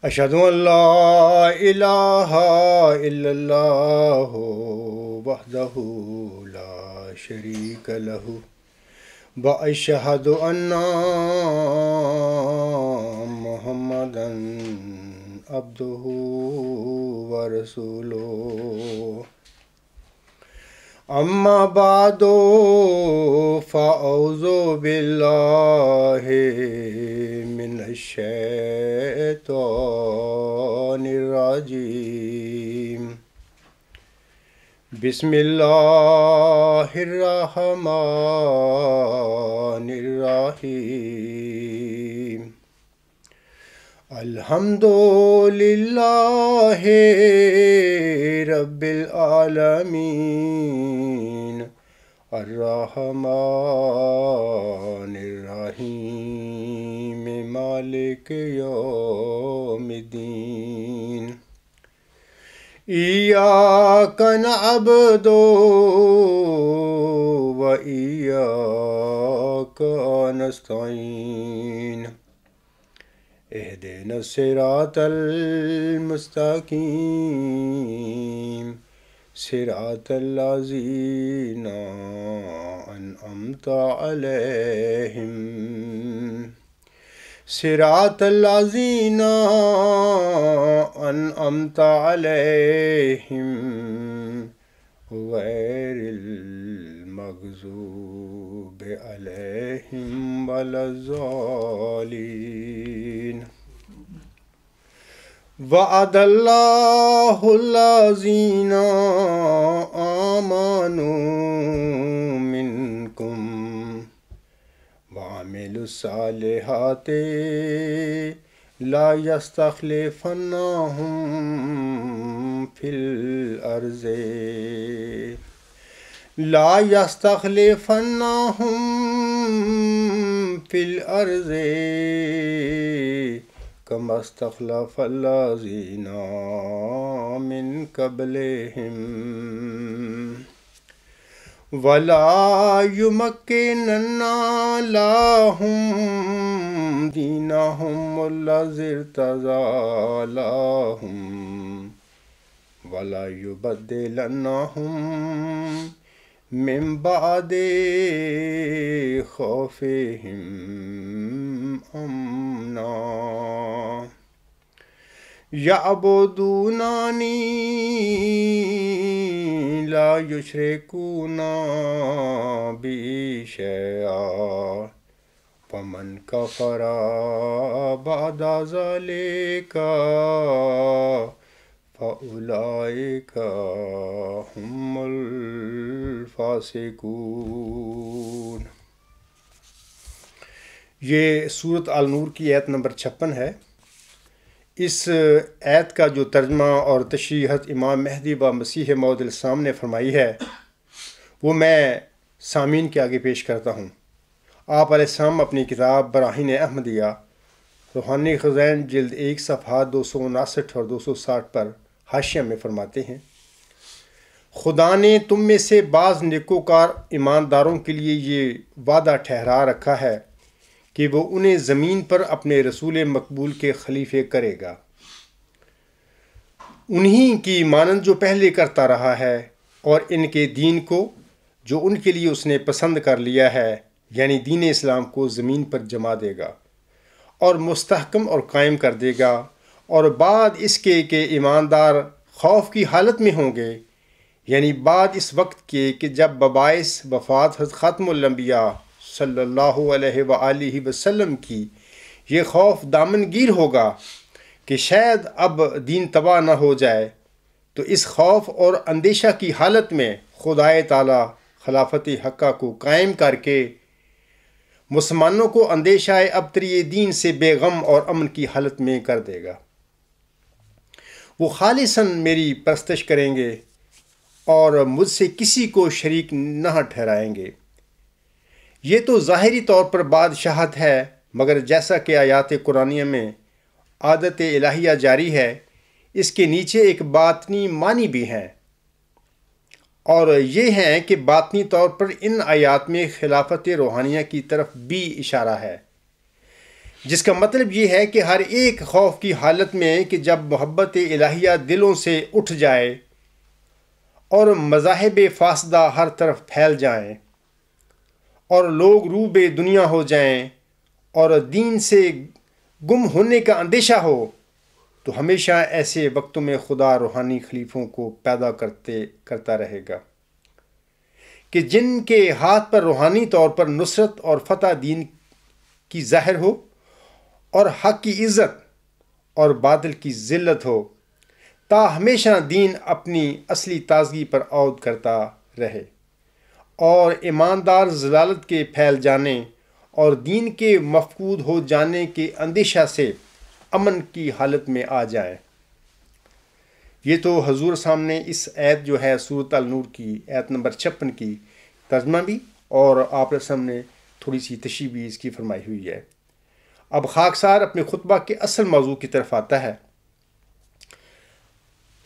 اشہد ان لا الہ الا اللہ وحدہ لا شریک لہ واشہد ان محمدا عبدہ ورسولہ اما بعد فاعوذ باللہ من الشیطان الرجیم بسم اللہ الرحمن الرحیم الحمد للہ رب العالمین الرحمن الرحیم مالک یوم الدین ایاک نعبد و ایاک نستعین اہدنا الصراط المستقیم صراط الذین انعمت علیہم صراط الذین انعمت علیہم غیر المغضوب علیہم ولا الضالین وعد اللہ الذین آمنوا منکم وعملوا الصالحات لا يستخلفنهم في الأرض كما استخلف الذين من قبلهم ولا يمكنن لهم دينهم الذي ارتضى لهم ولا يبدلنهم من بعد خوفهم امنا يعبدونني لا يشركون بي شيئا فمن كفر بعد ذلك فأولئك هم الفاسقون۔ یہ سورۃ النور کی آیت نمبر 56 ہے۔ اس آیت کا جو ترجمہ اور تشریح حضرت امام مہدی و مسیح موعود الاسلام نے فرمائی ہے وہ میں سامعین کے آگے پیش کرتا ہوں۔ آپ علیہ السلام اپنی کتاب براہین احمدیہ روحانی خزائن جلد 1 صفحات 259 اور 260 پر حاشیہ میں فرماتے ہیں، خدا نے تم میں سے بعض نیکوکار ایمانداروں کے لیے یہ وعدہ ٹھہرا رکھا ہے کہ وہ انہیں زمین پر اپنے رسول مقبول کے خلیفے کرے گا، انہی کی مانند جو پہلے کرتا رہا ہے، اور ان کے دین کو جو ان کے لیے اس نے پسند کر لیا ہے یعنی دین اسلام کو زمین پر جما دے گا اور مستحکم اور قائم کر دے گا، اور بعد اس کے کہ ایماندار خوف کی حالت میں ہوں گے، یعنی بعد اس وقت کے کہ جب بباعث وفات حضرت ختم الانبیاء صلی اللہ علیہ وآلہ وسلم کی یہ خوف دامنگیر ہوگا کہ شاید اب دین تباہ نہ ہو جائے، تو اس خوف اور اندیشہ کی حالت میں خدائے تعالی خلافت حقہ کو قائم کر کے مسلمانوں کو اندیشہ ابتری دین سے بے غم اور امن کی حالت میں کر دے گا۔ وہ خالصاً میری پرستش کریں گے اور مجھ سے کسی کو شریک نہ ٹھہرائیں گے۔ یہ تو ظاہری طور پر بادشاہت ہے، مگر جیسا کہ آیات قرآنیہ میں عادت الہیہ جاری ہے، اس کے نیچے ایک باطنی معنی بھی ہیں، اور یہ ہیں کہ باطنی طور پر ان آیات میں خلافت روحانیہ کی طرف بھی اشارہ ہے، جس کا مطلب یہ ہے کہ ہر ایک خوف کی حالت میں کہ جب محبت الہیہ دلوں سے اٹھ جائے اور مذاہب فاسدہ ہر طرف پھیل جائیں اور لوگ روبے دنیا ہو جائیں اور دین سے گم ہونے کا اندیشہ ہو، تو ہمیشہ ایسے وقتوں میں خدا روحانی خلیفوں کو پیدا کرتا رہے گا کہ جن کے ہاتھ پر روحانی طور پر نصرت اور فتح دین کی ظاہر ہو اور حق کی عزت اور باطل کی ذلت ہو، تا ہمیشہ دین اپنی اصلی تازگی پر عود کرتا رہے اور ایماندار ضلالت کے پھیل جانے اور دین کے مفقود ہو جانے کے اندیشہ سے امن کی حالت میں آ جائیں۔ یہ تو حضور سامنے اس آیت جو ہے سورۃ النور کی آیت نمبر 56 کی ترجمہ بھی اور آپ کے سامنے تھوڑی سی تشریح بھی اس کی فرمائی ہوئی ہے۔ اب خاکسار اپنے خطبہ کے اصل موضوع کی طرف آتا ہے۔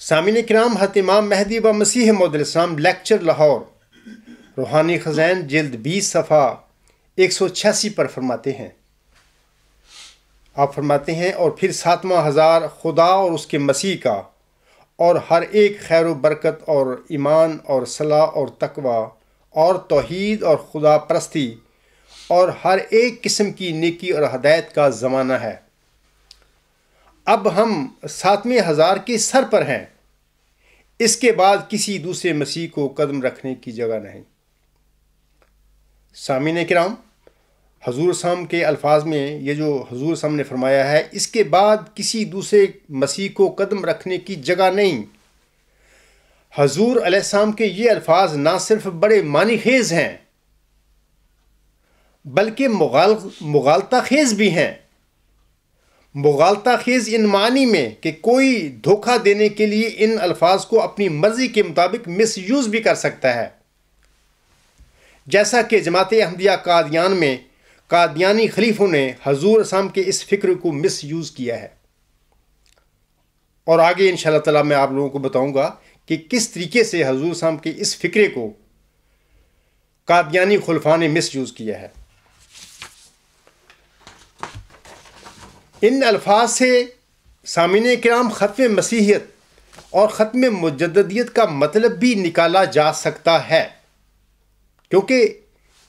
سامعین کرام، حضرت امام مہدی و مسیح موعود علیہ السلام لیکچر لاہور روحانی خزائن جلد 20 صفحہ 186 پر فرماتے ہیں، آپ فرماتے ہیں، اور پھر 7واں ہزار خدا اور اس کے مسیح کا اور ہر ایک خیر و برکت اور ایمان اور صلاح اور تقوی اور توحید اور خدا پرستی اور ہر ایک قسم کی نیکی اور ہدایت کا زمانہ ہے۔ اب ہم 7ویں ہزار کے سر پر ہیں، اس کے بعد کسی دوسرے مسیح کو قدم رکھنے کی جگہ نہیں۔ سامعین کرام، حضور صاحب کے الفاظ میں یہ جو حضور صاحب نے فرمایا ہے، اس کے بعد کسی دوسرے مسیح کو قدم رکھنے کی جگہ نہیں، حضور علیہ السلام کے یہ الفاظ نہ صرف بڑے معنی خیز ہیں بلکہ مغالطہ خیز بھی ہیں۔ مغالطہ خیز ان معنی میں کہ کوئی دھوکہ دینے کے لیے ان الفاظ کو اپنی مرضی کے مطابق مس یوز بھی کر سکتا ہے، جیسا کہ جماعت احمدیہ قادیان میں قادیانی خلیفوں نے حضور اسلام کے اس فکر کو مس یوز کیا ہے، اور آگے انشاءاللہ تعالی میں آپ لوگوں کو بتاؤں گا کہ کس طریقے سے حضور صاحب کے اس فکرے کو قادیانی خلفاء نے مس یوز کیا ہے۔ ان الفاظ سے سامعین کرام ختم مسیحیت اور ختم مجددیت کا مطلب بھی نکالا جا سکتا ہے، کیونکہ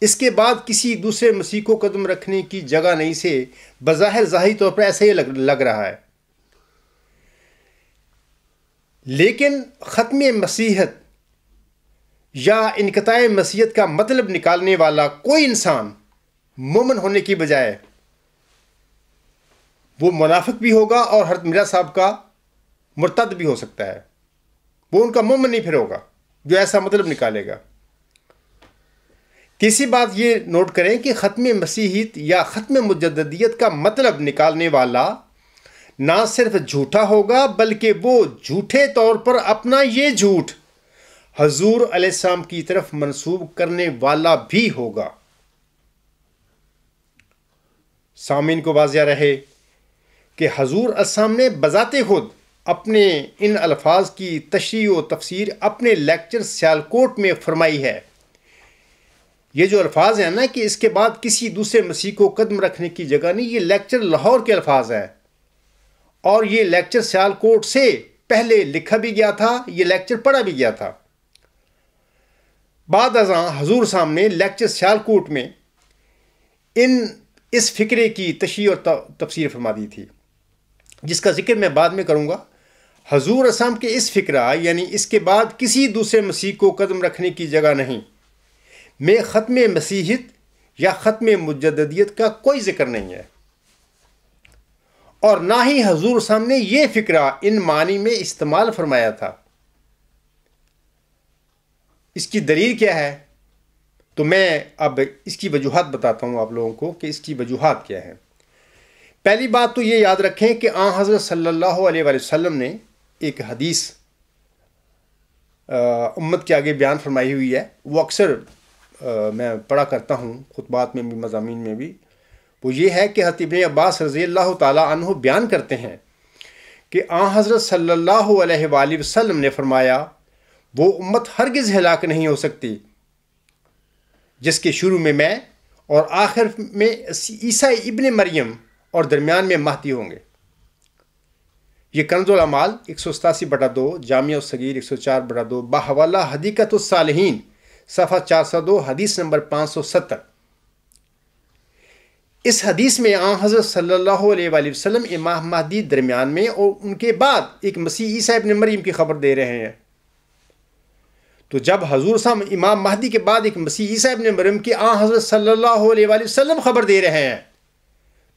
اس کے بعد کسی دوسرے مسیح کو قدم رکھنے کی جگہ نہیں سے بظاہر ظاہری طور پر ایسا ہی لگ رہا ہے، لیکن ختم مسیحیت یا انقطاع مسیحیت کا مطلب نکالنے والا کوئی انسان مومن ہونے کی بجائے وہ منافق بھی ہوگا اور حضرت مرزا صاحب کا مرتد بھی ہو سکتا ہے، وہ ان کا مومن نہیں پھر ہوگا جو ایسا مطلب نکالے گا۔ تیسری بات یہ نوٹ کریں کہ ختم مسیحیت یا ختم مجددیت کا مطلب نکالنے والا نہ صرف جھوٹا ہوگا بلکہ وہ جھوٹے طور پر اپنا یہ جھوٹ حضور علیہ السلام کی طرف منسوب کرنے والا بھی ہوگا۔ سامعین کو واضح رہے کہ حضور علیہ السلام نے بذات خود اپنے ان الفاظ کی تشریح و تفسیر اپنے لیکچر سیالکوٹ میں فرمائی ہے۔ یہ جو الفاظ ہیں نا کہ اس کے بعد کسی دوسرے مسیح کو قدم رکھنے کی جگہ نہیں، یہ لیکچر لاہور کے الفاظ ہیں، اور یہ لیکچر سیالکوٹ سے پہلے لکھا بھی گیا تھا، یہ لیکچر پڑھا بھی گیا تھا۔ بعد ازاں حضور صاحب نے لیکچر سیالکوٹ میں اس فکرے کی تشریح اور تفسیر فرما دی تھی، جس کا ذکر میں بعد میں کروں گا۔ حضور اسلام کے اس فکرہ یعنی اس کے بعد کسی دوسرے مسیح کو قدم رکھنے کی جگہ نہیں میں ختم مسیحیت یا ختم مجددیت کا کوئی ذکر نہیں ہے، اور نہ ہی حضور صاحب نے یہ فکرہ ان معنی میں استعمال فرمایا تھا۔ اس کی دلیل کیا ہے؟ تو میں اب اس کی وجوہات بتاتا ہوں آپ لوگوں کو کہ اس کی وجوہات کیا ہیں۔ پہلی بات تو یہ یاد رکھیں کہ آن حضرت صلی اللہ علیہ وآلہ وسلم نے ایک حدیث امت کے آگے بیان فرمائی ہوئی ہے، وہ اکثر میں پڑھا کرتا ہوں خطبات میں بھی مضامین میں بھی، وہ یہ ہے کہ حضرت ابن عباس رضی اللہ تعالیٰ عنہ بیان کرتے ہیں کہ آن حضرت صلی اللہ علیہ وآلہ وسلم نے فرمایا، وہ امت ہرگز ہلاک نہیں ہو سکتی جس کے شروع میں اور آخر میں عیسیٰ ابن مریم اور درمیان میں مہدی ہوں گے۔ یہ کنز الاعمال 187/2، جامعہ الصغیر 104/2، بحوالہ حدیقۃ الصالحین صفحہ 402، حدیث نمبر 570۔ اس حدیث میں آن حضرت صلی اللہ علیہ وآلہ وسلم امام مہدی درمیان میں اور ان کے بعد ایک مسیح عیسیٰ ابن مریم کی خبر دے رہے ہیں۔ تو جب حضور صاحب امام مہدی کے بعد ایک مسیح عیسیٰ ابن مریم کی آن حضرت صلی اللہ علیہ وآلہ وسلم خبر دے رہے ہیں،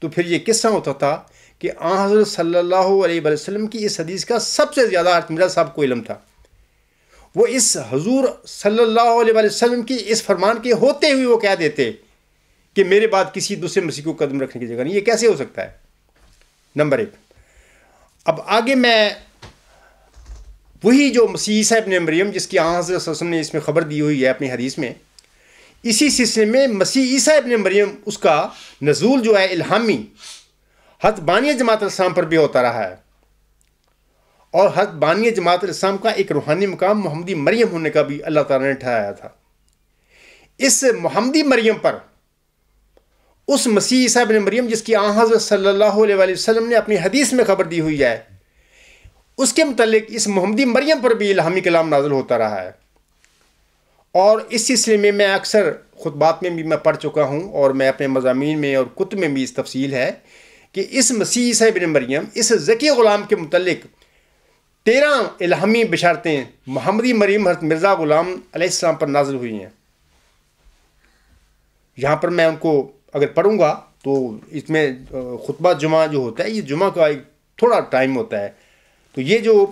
تو پھر یہ کس طرح ہوتا تھا کہ آن حضرت صلی اللہ علیہ وآلہ وسلم کی اس حدیث کا سب سے زیادہ حضرت مرزا صاحب کو علم تھا۔ وہ اس حضور صلی اللہ علیہ وآلہ وسلم کی اس فرمان کے ہوتے ہوئے وہ کہہ دیتے کہ میرے بعد کسی دوسرے مسیح کو قدم رکھنے کی جگہ نہیں۔ یہ کیسے ہو سکتا ہے؟ نمبر 1۔ اب آگے میں وہی جو مسیح عیسیٰ ابن مریم جس کی آن حضرت صلی اللہ علیہ وسلم نے اس میں خبر دی ہوئی ہے اپنی حدیث میں، اسی سلسلے میں مسیح عیسیٰ ابن مریم اس کا نزول جو ہے الہامی حضرت بانی جماعت الاسلام پر بھی ہوتا رہا ہے، اور حضرت بانی جماعت الاسلام کا ایک روحانی مقام محمدی مریم ہونے کا بھی اللہ تعالیٰ نے ٹھہرایا تھا۔ اس محمدی مریم پر اس مسیح عیسیٰ ابن مریم جس کی آن حضرت صلی اللہ علیہ وآلہ وسلم نے اپنی حدیث میں خبر دی ہوئی ہے، اس کے متعلق اس محمدی مریم پر بھی الہامی کلام نازل ہوتا رہا ہے۔ اور اس سلسلے میں میں اکثر خطبات میں بھی میں پڑھ چکا ہوں، اور میں اپنے مضامین میں اور کتب میں بھی اس تفصیل ہے کہ اس مسیح عیسیٰ ابن مریم اس ذکی غلام کے متعلق 13 الہامی بشارتیں محمدی مریم حضرت مرزا غلام علیہ السلام پر نازل ہوئی ہیں۔ یہاں پر میں ان کو اگر پڑھوں گا تو اس میں خطبہ جمعہ جو ہوتا ہے، یہ جمعہ کا ایک تھوڑا ٹائم ہوتا ہے، تو یہ جو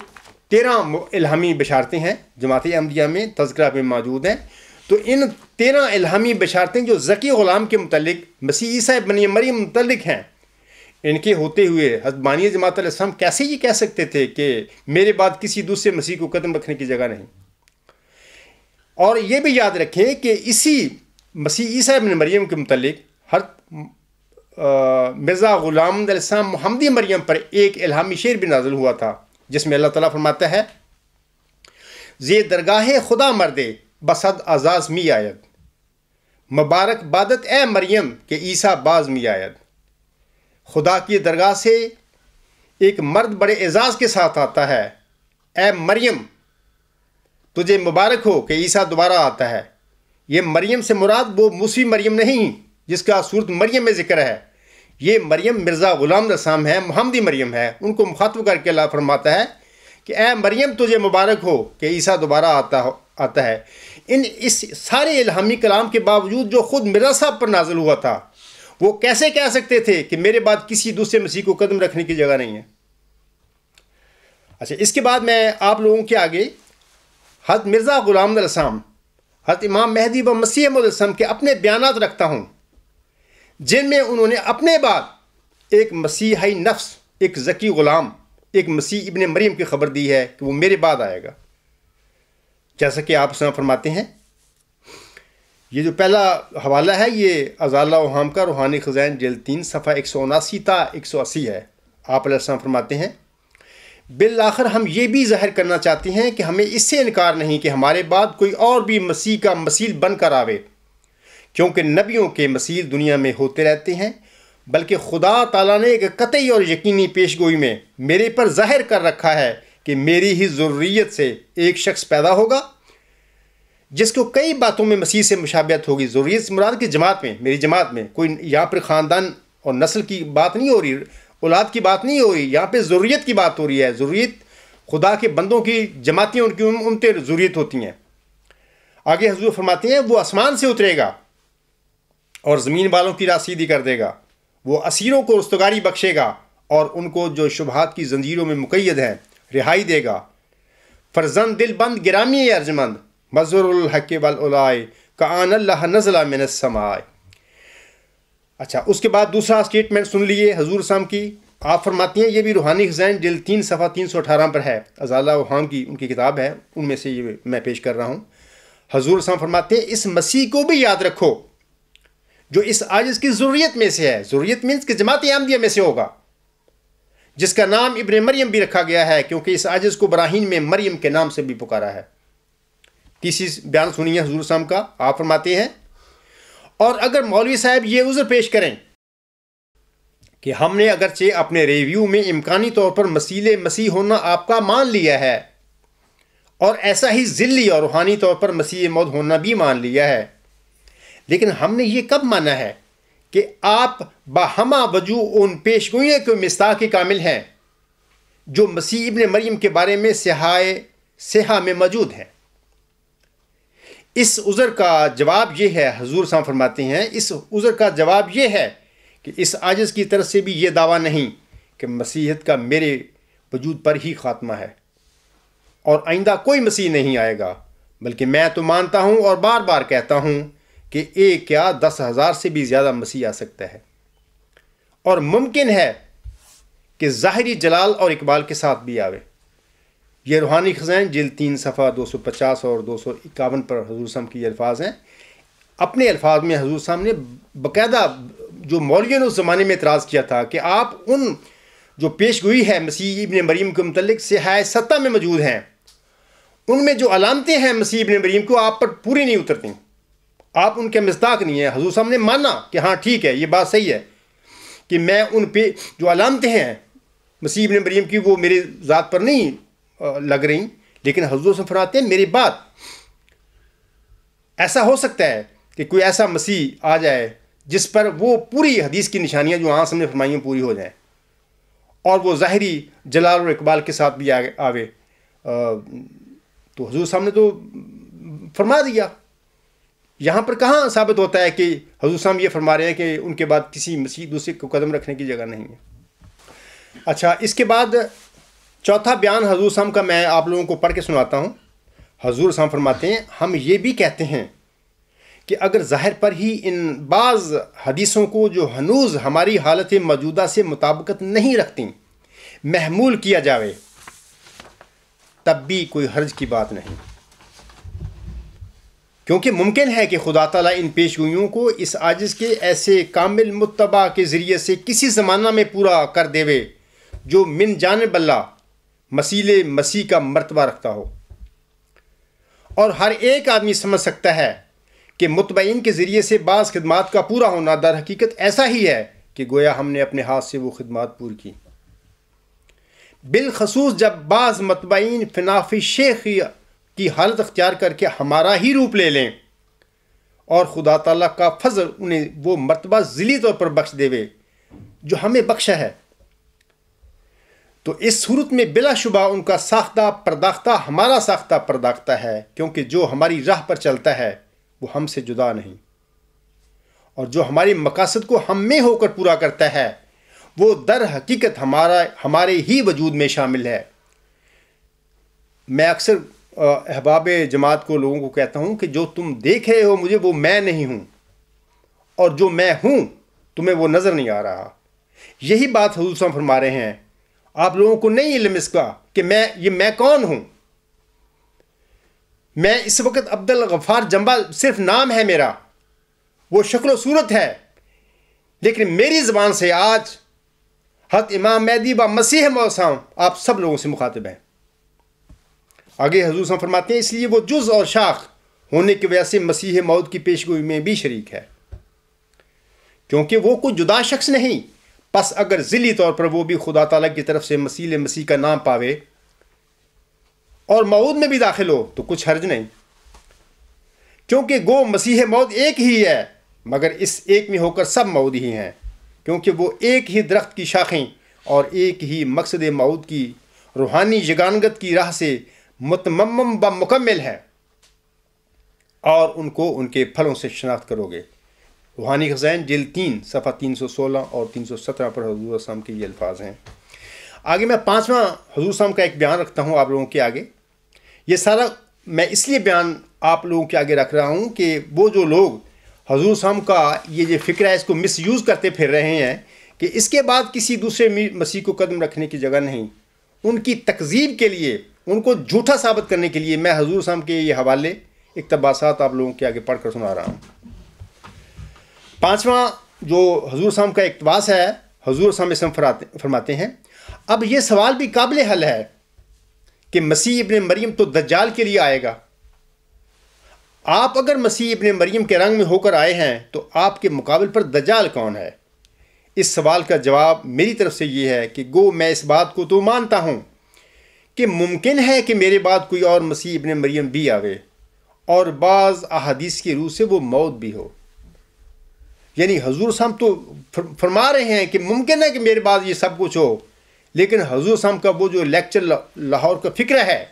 13 الہامی بشارتیں ہیں جماعت احمدیہ میں تذکرہ میں موجود ہیں، تو ان 13 الہامی بشارتیں جو ذکی غلام کے متعلق مسیح عیسیٰ ابن مریم متعلق ہیں، ان کے ہوتے ہوئے حضرت بانی جماعت علیہ السلام کیسے یہ کہہ سکتے تھے کہ میرے بعد کسی دوسرے مسیح کو قدم رکھنے کی جگہ نہیں؟ اور یہ بھی یاد رکھیں کہ اسی مسیح عیسیٰ ابن مریم کے متعلق حضرت مرزا غلام علیہ السلام محمدی مریم پر ایک الہامی شعر بھی نازل ہوا تھا، جس میں اللہ تعالیٰ فرماتا ہے: زی درگاہ خدا مردے بصد اعزاز می آید، مبارک بادت اے مریم کہ عیسیٰ باز می آید۔ خدا کی درگاہ سے ایک مرد بڑے اعزاز کے ساتھ آتا ہے، اے مریم تجھے مبارک ہو کہ عیسیٰ دوبارہ آتا ہے۔ یہ مریم سے مراد وہ موسیٰ مریم نہیں جس کا صورت مریم میں ذکر ہے، یہ مریم مرزا غلام علیہ السلام ہے، محمدی مریم ہے۔ ان کو مخاطب کر کے اللہ فرماتا ہے کہ اے مریم تجھے مبارک ہو کہ عیسیٰ دوبارہ آتا ہے۔ اس سارے الہامی کلام کے باوجود جو خود مرزا صاحب پر نازل ہوا تھا، وہ کیسے کہہ سکتے تھے کہ میرے بعد کسی دوسرے مسیح کو قدم رکھنے کی جگہ نہیں ہے؟ اچھا، اس کے بعد میں آپ لوگوں کے آگے حضرت مرزا غلام علیہ السلام، حضرت امام مہدی و مسیح موعود علیہ السلام کے اپنے بیانات رکھتا ہوں، جن میں انہوں نے اپنے بعد ایک مسیحی نفس، ایک ذکی غلام، ایک مسیح ابن مریم کی خبر دی ہے کہ وہ میرے بعد آئے گا۔ جیسا کہ آپ اسلام فرماتے ہیں، یہ جو پہلا حوالہ ہے یہ ازالہ اوہام کا روحانی خزائن جلد 3 صفحہ 179 تا 180 ہے۔ آپ علیہ السلام فرماتے ہیں: بالآخر ہم یہ بھی ظاہر کرنا چاہتے ہیں کہ ہمیں اس سے انکار نہیں کہ ہمارے بعد کوئی اور بھی مسیح کا مثیل بن کر آوے، کیونکہ نبیوں کے مثیل دنیا میں ہوتے رہتے ہیں، بلکہ خدا تعالیٰ نے ایک قطعی اور یقینی پیشگوئی میں میرے پر ظاہر کر رکھا ہے کہ میری ہی ذریت سے ایک شخص پیدا ہوگا جس کو کئی باتوں میں مسیح سے مشابہت ہوگی۔ ذریت سے مراد کی جماعت میں، میری جماعت میں کوئی یہاں پر خاندان اور نسل کی بات نہیں ہو رہی، اولاد کی بات نہیں ہو رہی، یہاں پہ ذریت کی بات ہو رہی ہے۔ ذریت خدا کے بندوں کی جماعتیں ان کی امتیں ذریت ہوتی ہیں۔ آگے حضور فرماتے ہیں: وہ آسمان سے اترے گا اور زمین والوں کی راسیدی کر دے گا، وہ اسیروں کو رستگاری بخشے گا اور ان کو جو شبہات کی زنجیروں میں مقید ہیں رہائی دے گا۔ فرزند دل بند گرامی ارجمند مظہر الحق والعلائے کآن اللہ نزل من السماء۔ اچھا، اس کے بعد دوسرا سٹیٹمنٹ سن لیے حضور صاحب کی۔ آپ فرماتی ہیں، یہ بھی روحانی خزائن جلد 3 صفحہ 318 پر ہے، ازالہ اوہام کی ان کی کتاب ہے، ان میں سے یہ میں پیش کر رہا ہوں۔ حضور صاحب فرماتے ہیں: اس مسیح کو بھی یاد رکھو جو اس عاجز کی ذریت میں سے ہے، ذریت مینس کہ جماعت احمدیہ میں سے ہوگا، جس کا نام ابن مریم بھی رکھا گیا ہے، کیونکہ اس عاجز کو براہین میں مریم کے نام سے بھی پکارا ہے۔ تیسری بیان سنیے حضور صاحب کا۔ آپ فرماتے ہیں: اور اگر مولوی صاحب یہ عذر پیش کریں کہ ہم نے اگرچہ اپنے ریویو میں امکانی طور پر مسیح ہونا آپ کا مان لیا ہے، اور ایسا ہی ذلی اور روحانی طور پر مسیح موعود ہونا بھی مان لیا ہے، لیکن ہم نے یہ کب مانا ہے کہ آپ باہما وجوہ ان پیشگوئیوں کے مصداق کے کامل ہیں جو مسیح ابن مریم کے بارے میں صحاح میں موجود ہیں؟ اس عذر کا جواب یہ ہے، حضور صاحب فرماتے ہیں، اس عذر کا جواب یہ ہے کہ اس عاجز کی طرف سے بھی یہ دعویٰ نہیں کہ مسیحیت کا میرے وجود پر ہی خاتمہ ہے اور آئندہ کوئی مسیح نہیں آئے گا، بلکہ میں تو مانتا ہوں اور بار بار کہتا ہوں کہ 1 یا 10,000 سے بھی زیادہ مسیح آ سکتا ہے، اور ممکن ہے کہ ظاہری جلال اور اقبال کے ساتھ بھی آوے۔ یہ روحانی خزائن جلد 3 صفحہ 250 اور 251 پر حضور صاحب کی یہ الفاظ ہیں۔ اپنے الفاظ میں حضور صاحب نے باقاعدہ جو مولویوں نے اس زمانے میں اعتراض کیا تھا کہ آپ ان جو پیش گوئی ہے مسیح ابن مریم کے متعلق صحاح ستہ میں موجود ہیں، ان میں جو علامتیں ہیں مسیح ابن مریم کو آپ پر پوری نہیں اترتی، آپ ان کے مصداق نہیں ہیں۔ حضور صاحب نے مانا کہ ہاں ٹھیک ہے، یہ بات صحیح ہے کہ میں ان پہ جو علامتیں ہیں مسیح ابن مریم کی وہ میری ذات پر نہیں لگ رہی، لیکن حضور صاحب فرماتے ہیں میری بات ایسا ہو سکتا ہے کہ کوئی ایسا مسیح آ جائے جس پر وہ پوری حدیث کی نشانیاں جو آن سامنے فرمائی پوری ہو جائیں، اور وہ ظاہری جلال اور اقبال کے ساتھ بھی آوے۔ تو حضور صاحب نے تو فرما دیا، یہاں پر کہاں ثابت ہوتا ہے کہ حضور صاحب یہ فرما رہے ہیں کہ ان کے بعد کسی مسیح دوسرے کو قدم رکھنے کی جگہ نہیں ہے۔ اچھا، اس کے بعد چوتھا بیان حضور صاحب کا میں آپ لوگوں کو پڑھ کے سناتا ہوں۔ حضور صاحب فرماتے ہیں ہم یہ بھی کہتے ہیں کہ اگر ظاہر پر ہی ان بعض حدیثوں کو جو ہنوز ہماری حالت موجودہ سے مطابقت نہیں رکھتی محمول کیا جاوے، تب بھی کوئی حرج کی بات نہیں، کیونکہ ممکن ہے کہ خدا تعالیٰ ان پیشگوئیوں کو اس عاجز کے ایسے کامل متبع کے ذریعے سے کسی زمانہ میں پورا کر دیوے جو من جانب اللہ مسیح کا مرتبہ رکھتا ہو، اور ہر ایک آدمی سمجھ سکتا ہے کہ متبعین کے ذریعے سے بعض خدمات کا پورا ہونا در حقیقت ایسا ہی ہے کہ گویا ہم نے اپنے ہاتھ سے وہ خدمات پوری کی، بالخصوص جب بعض متبعین فنافی شیخ کی حالت اختیار کر کے ہمارا ہی روپ لے لیں اور خدا تعالیٰ کا فضل انہیں وہ مرتبہ ذیلی طور پر بخش دیوے جو ہمیں بخشا ہے، تو اس صورت میں بلا شبہ ان کا ساختہ پرداختہ ہمارا ساختہ پرداختہ ہے، کیونکہ جو ہماری راہ پر چلتا ہے وہ ہم سے جدا نہیں، اور جو ہماری مقاصد کو ہم میں ہو کر پورا کرتا ہے وہ در حقیقت ہمارے ہی وجود میں شامل ہے۔ میں اکثر احباب جماعت کو لوگوں کو کہتا ہوں کہ جو تم دیکھ رہے ہو مجھے وہ میں نہیں ہوں، اور جو میں ہوں تمہیں وہ نظر نہیں آ رہا۔ یہی بات حضور صاحب فرما رہے ہیں، آپ لوگوں کو نہیں علم اس کا کہ میں کون ہوں۔ میں اس وقت عبد الغفار جنبا صرف نام ہے میرا، وہ شکل و صورت ہے، لیکن میری زبان سے آج حضرت امام مہدی و مسیح موعود آپ سب لوگوں سے مخاطب ہیں۔ آگے حضور صاحب فرماتے ہیں اس لیے وہ جز اور شاخ ہونے کی وجہ سے مسیح موعود کی پیشگوئی میں بھی شریک ہے، کیونکہ وہ کوئی جدا شخص نہیں، پس اگر ذیلی طور پر وہ بھی خدا تعالیٰ کی طرف سے مسیح کا نام پاوے اور موعود میں بھی داخل ہو تو کچھ حرج نہیں، کیونکہ گو مسیح موعود ایک ہی ہے، مگر اس ایک میں ہو کر سب موعود ہی ہیں، کیونکہ وہ ایک ہی درخت کی شاخیں اور ایک ہی مقصد موعود کی روحانی یگانگت کی راہ سے متمم و مکمل ہے، اور ان کو ان کے پھلوں سے شناخت کرو گے۔ روحانی خزائن جلد 3 صفحہ 316 اور 317 پر حضور صاحب کے یہ الفاظ ہیں۔ آگے میں 5واں حضور صاحب کا ایک بیان رکھتا ہوں آپ لوگوں کے آگے۔ یہ سارا میں اس لیے بیان آپ لوگوں کے آگے رکھ رہا ہوں کہ وہ جو لوگ حضور صاحب کا یہ جو فکر ہے اس کو مس یوز کرتے پھر رہے ہیں کہ اس کے بعد کسی دوسرے مسیح کو قدم رکھنے کی جگہ نہیں، ان کی تکذیب کے لیے، ان کو جھوٹا ثابت کرنے کے لیے میں حضور صاحب کے یہ حوالے اقتباسات آپ لوگوں کے آگے پڑھ کر سنا رہا ہوں۔ 5واں جو حضور صاحب کا اقتباس ہے، حضور صاحب فرماتے ہیں اب یہ سوال بھی قابل حل ہے کہ مسیح ابن مریم تو دجال کے لیے آئے گا۔ آپ اگر مسیح ابن مریم کے رنگ میں ہو کر آئے ہیں تو آپ کے مقابل پر دجال کون ہے؟ اس سوال کا جواب میری طرف سے یہ ہے کہ گو میں اس بات کو تو مانتا ہوں کہ ممکن ہے کہ میرے بعد کوئی اور مسیح ابن مریم بھی آوے اور بعض احادیث کی روح سے وہ موت بھی ہو. یعنی حضور صاحب تو فرما رہے ہیں کہ ممکن ہے کہ میرے بعد یہ سب کچھ ہو، لیکن حضور صاحب کا وہ جو لیکچر لاہور کا فکرہ ہے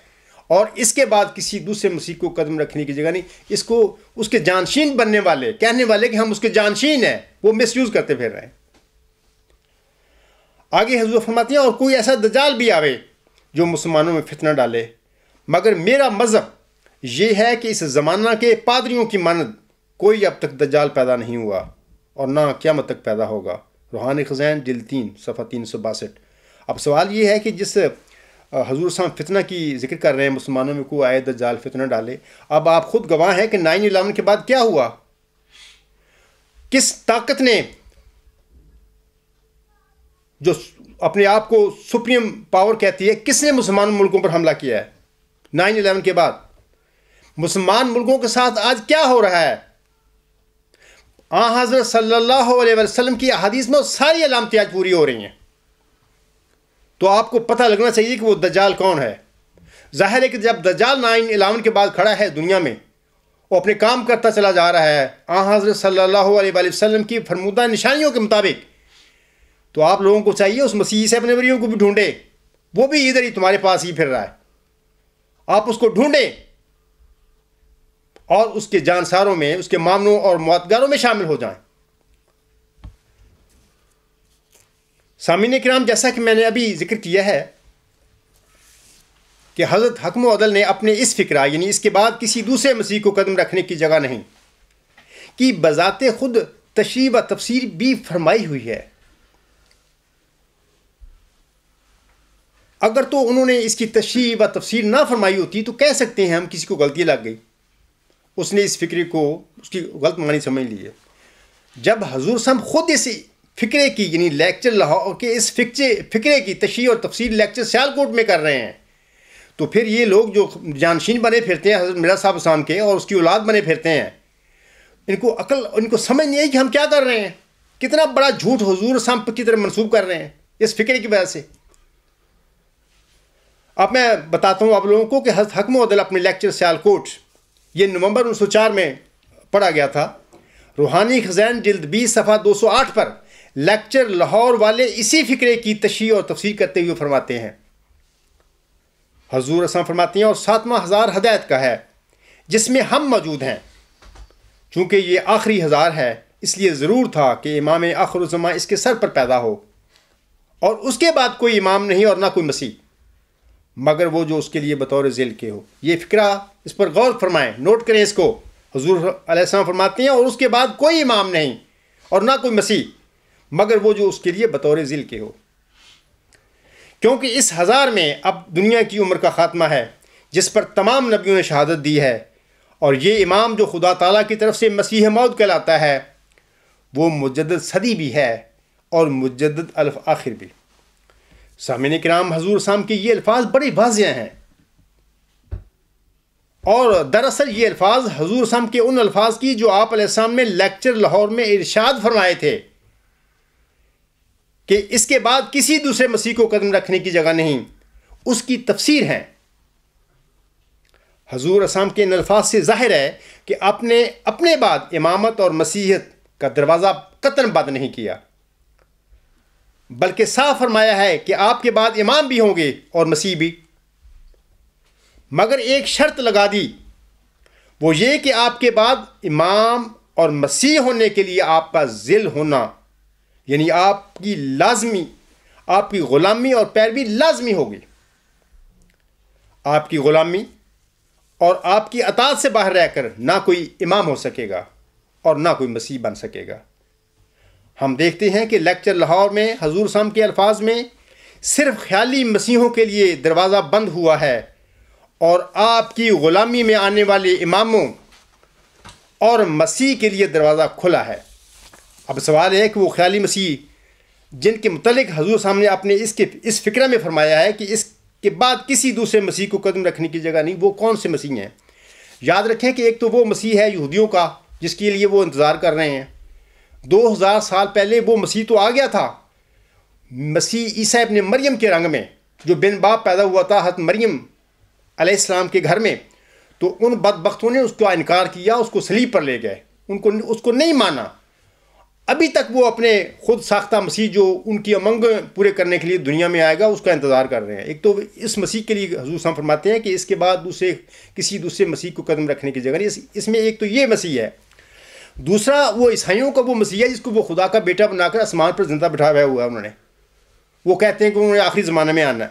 اور اس کے بعد کسی دوسرے مسیح کو قدم رکھنے کی جگہ نہیں، اس کو اس کے جانشین بننے والے کہنے والے کہ ہم اس کے جانشین ہیں وہ مس یوز کرتے پھر رہے ہیں. آگے حضور فرماتے ہیں اور کوئی ایسا دجال بھی آوے جو مسلمانوں میں فتنہ ڈالے، مگر میرا مذہب یہ ہے کہ اس زمانہ کے پادریوں کی مانند کوئی اب تک دجال پیدا نہیں ہوا اور نہ قیامت تک پیدا ہوگا. روحانی خزائن جلد 3 صفحہ 362. اب سوال یہ ہے کہ جس حضور صاحب فتنہ کی ذکر کر رہے ہیں مسلمانوں میں کوئی آئے دجال فتنہ ڈالے، اب آپ خود گواہ ہیں کہ 9/11 کے بعد کیا ہوا، کس طاقت نے جو اپنے آپ کو سپریم پاور کہتی ہے، کس نے مسلمان ملکوں پر حملہ کیا ہے 9/11 کے بعد؟ مسلمان ملکوں کے ساتھ آج کیا ہو رہا ہے؟ حضرت صلی اللہ علیہ وسلم کی احادیث میں ساری علامتیں آج پوری ہو رہی ہیں. تو آپ کو پتہ لگنا چاہیے کہ وہ دجال کون ہے. ظاہر ہے کہ جب دجال 9/11 کے بعد کھڑا ہے دنیا میں وہ اپنے کام کرتا چلا جا رہا ہے حضرت صلی اللہ علیہ وسلم کی فرمودہ نشانیوں کے مطابق، تو آپ لوگوں کو چاہیے اس مسیح سے اپنے وریوں کو بھی ڈھونڈے. وہ بھی ادھر ہی تمہارے پاس ہی پھر رہا ہے، آپ اس کو ڈھونڈیں اور اس کے جانساروں میں، اس کے مامنوں اور موادگاروں میں شامل ہو جائیں. سامعین کرام، جیسا کہ میں نے ابھی ذکر کیا ہے کہ حضرت حکم و عدل نے اپنے اس فکرہ یعنی اس کے بعد کسی دوسرے مسیح کو قدم رکھنے کی جگہ نہیں کہ بذات خود تشریح و تفسیر بھی فرمائی ہوئی ہے. اگر تو انہوں نے اس کی تشریح و تفسیر نہ فرمائی ہوتی تو کہہ سکتے ہیں ہم کسی کو غلطی لگ گئی، اس نے اس فکرے کو اس کی غلط معنی سمجھ لی ہے. جب حضور صاحب خود اس فکرے کی یعنی لیکچر لاہور کے اس فکرے کی تشریح اور تفسیر لیکچر سیالکوٹ میں کر رہے ہیں، تو پھر یہ لوگ جو جانشین بنے پھرتے ہیں حضرت مرزا صاحب اسلام کے اور اس کی اولاد بنے پھرتے ہیں، ان کو عقل، ان کو سمجھ نہیں آئی کہ ہم کیا کر رہے ہیں، کتنا بڑا جھوٹ حضور صاحب کی طرف منسوب کر رہے ہیں اس فکرے کی وجہ سے. اب میں بتاتا ہوں آپ لوگوں کو کہ حضرت حکم و عدل اپنے لیکچر سیالکوٹ یہ نومبر 1904 میں پڑھا گیا تھا. روحانی خزائن جلد 20 صفحہ 208 پر لیکچر لاہور والے اسی فکرے کی تشریح اور تفسیر کرتے ہوئے فرماتے ہیں. حضور اسلام فرماتے ہیں اور 7واں ہزار ہدایت کا ہے جس میں ہم موجود ہیں. چونکہ یہ آخری ہزار ہے اس لیے ضرور تھا کہ امام آخر الزماں اس کے سر پر پیدا ہو، اور اس کے بعد کوئی امام نہیں اور نہ کوئی مسیح مگر وہ جو اس کے لیے بطور ذیل کے ہو. یہ فکرہ اس پر غور فرمائیں، نوٹ کریں اس کو. حضور علیہ السلام فرماتے ہیں اور اس کے بعد کوئی امام نہیں اور نہ کوئی مسیح مگر وہ جو اس کے لیے بطور ذیل کے ہو. کیونکہ اس ہزار میں اب دنیا کی عمر کا خاتمہ ہے جس پر تمام نبیوں نے شہادت دی ہے، اور یہ امام جو خدا تعالیٰ کی طرف سے مسیح موعود کہلاتا ہے وہ مجدد صدی بھی ہے اور مجدد الف آخر بھی. سامعین کرام، حضور صاحب کے یہ الفاظ بڑے واضح ہیں، اور دراصل یہ الفاظ حضور صاحب کے ان الفاظ کی جو آپ علیہ السلام نے لیکچر لاہور میں ارشاد فرمائے تھے کہ اس کے بعد کسی دوسرے مسیح کو قدم رکھنے کی جگہ نہیں، اس کی تفسیر ہے. حضور اسلام کے ان الفاظ سے ظاہر ہے کہ آپ نے اپنے بعد امامت اور مسیحیت کا دروازہ قطعاً بند نہیں کیا، بلکہ صاف فرمایا ہے کہ آپ کے بعد امام بھی ہوں گے اور مسیح بھی، مگر ایک شرط لگا دی، وہ یہ کہ آپ کے بعد امام اور مسیح ہونے کے لیے آپ کا ذل ہونا یعنی آپ کی غلامی اور پیروی لازمی ہوگی. آپ کی غلامی اور آپ کی اطاعت سے باہر رہ کر نہ کوئی امام ہو سکے گا اور نہ کوئی مسیح بن سکے گا. ہم دیکھتے ہیں کہ لیکچر لاہور میں حضور صاحب کے الفاظ میں صرف خیالی مسیحوں کے لیے دروازہ بند ہوا ہے، اور آپ کی غلامی میں آنے والے اماموں اور مسیح کے لیے دروازہ کھلا ہے. اب سوال ہے کہ وہ خیالی مسیح جن کے متعلق حضور صاحب نے اپنے اس فکرہ میں فرمایا ہے کہ اس کے بعد کسی دوسرے مسیح کو قدم رکھنے کی جگہ نہیں، وہ کون سے مسیح ہیں؟ یاد رکھیں کہ ایک تو وہ مسیح ہے یہودیوں کا جس کے لیے وہ انتظار کر رہے ہیں، 2000 سال پہلے وہ مسیح تو آ گیا تھا، مسیح عیسیٰ ابن مریم کے رنگ میں، جو بن باپ پیدا ہوا تھا حضرت مریم علیہ السلام کے گھر میں. تو ان بدبختوں نے اس کا انکار کیا، اس کو صلیب پر لے گئے، اس کو نہیں مانا. ابھی تک وہ اپنے خود ساختہ مسیح جو ان کی امنگ پورے کرنے کے لیے دنیا میں آئے گا اس کا انتظار کر رہے ہیں. ایک تو اس مسیح کے لیے حضور صاحب فرماتے ہیں کہ اس کے بعد کسی دوسرے مسیح کو قدم رکھنے کی جگہ نہیں. اس میں ایک تو یہ مسیح ہے، دوسرا وہ عیسائیوں کا وہ مسیح ہے جس کو وہ خدا کا بیٹا بنا کر آسمان پر زندہ بٹھایا ہوا ہے انہوں نے. وہ کہتے ہیں کہ انہوں نے آخری زمانے میں آنا ہے.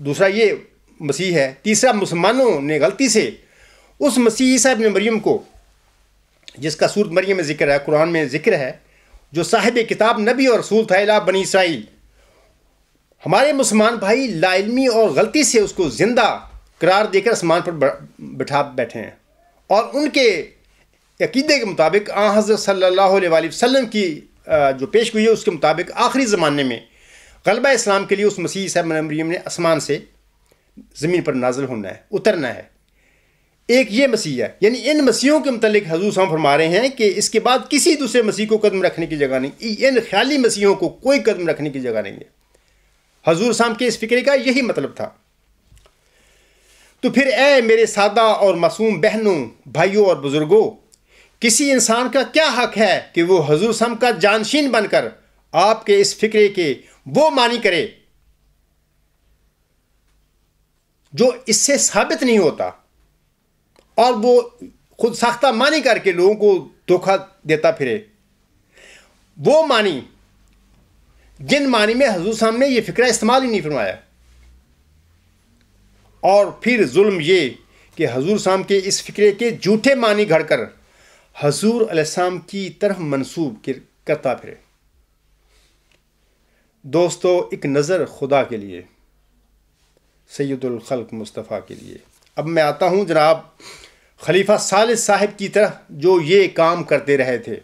دوسرا یہ مسیح ہے. تیسرا مسلمانوں نے غلطی سے اس مسیح عیسیٰ ابن مریم کو، جس کا سورۃ مریم میں ذکر ہے، قرآن میں ذکر ہے، جو صاحب کتاب نبی اور رسول تھا الی بنی اسرائیل، ہمارے مسلمان بھائی لا علمی اور غلطی سے اس کو زندہ قرار دے کر آسمان پر بٹھا بیٹھے ہیں. اور ان کے عقیدے کے مطابق حضرت صلی اللہ علیہ وآلہ وسلم کی جو پیش گوئی ہے اس کے مطابق آخری زمانے میں غلبہ اسلام کے لیے اس مسیح عیسیٰ ابن مریم نے آسمان سے زمین پر نازل ہونا ہے، اترنا ہے. ایک یہ مسیح ہے. یعنی ان مسیحوں کے متعلق حضور صاحب فرما رہے ہیں کہ اس کے بعد کسی دوسرے مسیح کو قدم رکھنے کی جگہ نہیں، ان خیالی مسیحوں کو کوئی قدم رکھنے کی جگہ نہیں ہے. حضور صاحب کے اس فکرے کا یہی مطلب تھا. تو پھر اے میرے سادہ اور معصوم بہنوں، بھائیوں اور بزرگوں، کسی انسان کا کیا حق ہے کہ وہ حضور صاحب کا جانشین بن کر آپ کے اس فکرے کے وہ معنی کرے جو اس سے ثابت نہیں ہوتا، اور وہ خود ساختہ معنی کر کے لوگوں کو دھوکہ دیتا پھرے. وہ معنی جن معنی میں حضور صاحب نے یہ فکرہ استعمال ہی نہیں فرمایا. اور پھر ظلم یہ کہ حضور صاحب کے اس فکرے کے جھوٹے معنی گھڑ کر حضور علیہ السلام کی طرف منسوب کرتا پھرے. دوستو، ایک نظر خدا کے لیے، سید الخلق مصطفیٰ کے لیے. اب میں آتا ہوں جناب خلیفہ ثالث صاحب کی طرح جو یہ کام کرتے رہے تھے.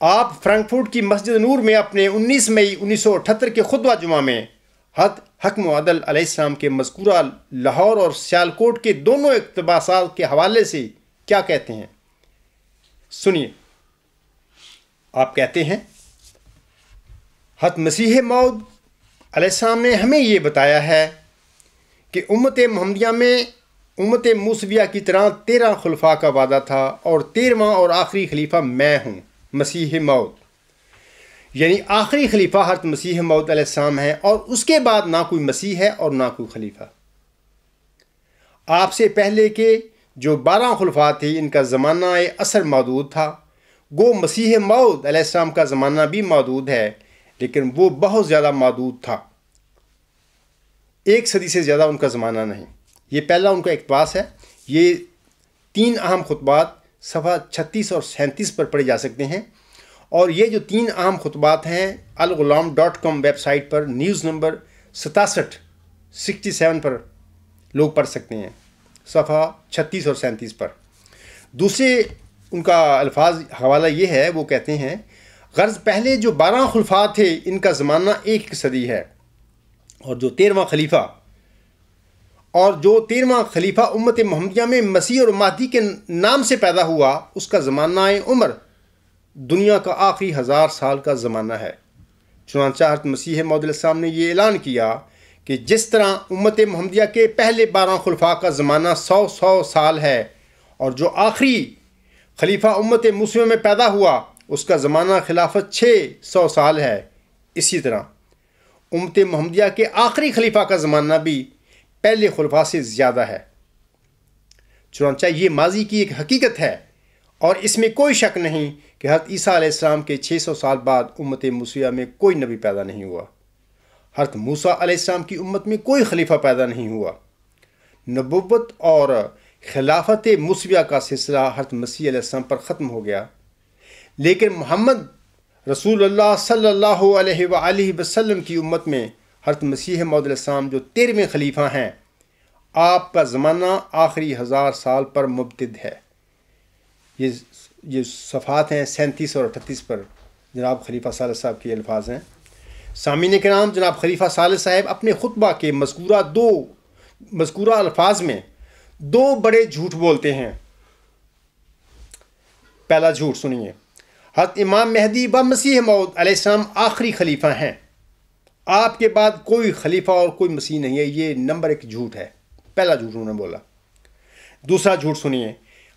آپ فرینکفرٹ کی مسجد نور میں اپنے 19 مئی 1978 کے خطبہ جمعہ میں حضرت حکم و عدل علیہ السلام کے مذکورہ لاہور اور سیالکوٹ کے دونوں اقتباسات کے حوالے سے کیا کہتے ہیں، سنیے. آپ کہتے ہیں، حضرت مسیح موعود علیہ السلام نے ہمیں یہ بتایا ہے کہ امت محمدیہ میں امت موسویہ کی طرح 13 خلفاء کا وعدہ تھا، اور 13واں اور آخری خلیفہ میں ہوں، مسیح موعود. یعنی آخری خلیفہ حضرت مسیح موعود علیہ السلام ہے، اور اس کے بعد نہ کوئی مسیح ہے اور نہ کوئی خلیفہ. آپ سے پہلے کے جو 12 خلفاء تھے ان کا زمانہ اثر محدود تھا. گو مسیح موعود علیہ السلام کا زمانہ بھی محدود ہے، لیکن وہ بہت زیادہ محدود تھا. 1 صدی سے زیادہ ان کا زمانہ نہیں. یہ پہلا ان کا اقتباس ہے. یہ 3 اہم خطبات صفحہ 36 اور 37 پر پڑھے جا سکتے ہیں. اور یہ جو 3 اہم خطبات ہیں الغلام.com ویب سائٹ پر نیوز نمبر 67 پر لوگ پڑھ سکتے ہیں، صفحہ 36 اور 37 پر. دوسرے ان کا الفاظ حوالہ یہ ہے، وہ کہتے ہیں، غرض پہلے جو 12 خلفاء تھے ان کا زمانہ 1 صدی ہے، اور جو 13واں خلیفہ امت محمدیہ میں مسیح اور مہدی کے نام سے پیدا ہوا، اس کا زمانہ عمر دنیا کا آخری 1000 سال کا زمانہ ہے. چنانچہ حضرت مسیح موعود علیہ السلام نے یہ اعلان کیا کہ جس طرح امت محمدیہ کے پہلے 12 خلفاء کا زمانہ 100 سال ہے، اور جو آخری خلیفہ امت موسویہ میں پیدا ہوا اس کا زمانہ خلافت 600 سال ہے، اسی طرح امت محمدیہ کے آخری خلیفہ کا زمانہ بھی پہلے خلفاء سے زیادہ ہے. چنانچہ یہ ماضی کی ایک حقیقت ہے، اور اس میں کوئی شک نہیں کہ حضرت عیسیٰ علیہ السلام کے 600 سال بعد امت موسویہ میں کوئی نبی پیدا نہیں ہوا. حضرت موسیٰ علیہ السلام کی امت میں کوئی خلیفہ پیدا نہیں ہوا. نبوت اور خلافت موسویہ کا سلسلہ حضرت مسیح علیہ السلام پر ختم ہو گیا، لیکن محمد رسول اللہ صلی اللہ علیہ وآلہ وسلم کی امت میں حضرت مسیح موعود علیہ السلام جو 13ویں خلیفہ ہیں، آپ کا زمانہ آخری 1000 سال پر مبتد ہے. یہ صفحات ہیں 37 اور 38 پر جناب خلیفہ ثالث صاحب کے الفاظ ہیں. سامعین کرام، جناب خلیفہ ثالث صاحب اپنے خطبہ کے مذکورہ الفاظ میں 2 بڑے جھوٹ بولتے ہیں. پہلا جھوٹ سنیے، حضرت امام مہدی و مسیح موعود علیہ السلام آخری خلیفہ ہیں، آپ کے بعد کوئی خلیفہ اور کوئی مسیح نہیں ہے، یہ نمبر 1 جھوٹ ہے، پہلا جھوٹ انہوں نے بولا۔ دوسرا جھوٹ سنیے،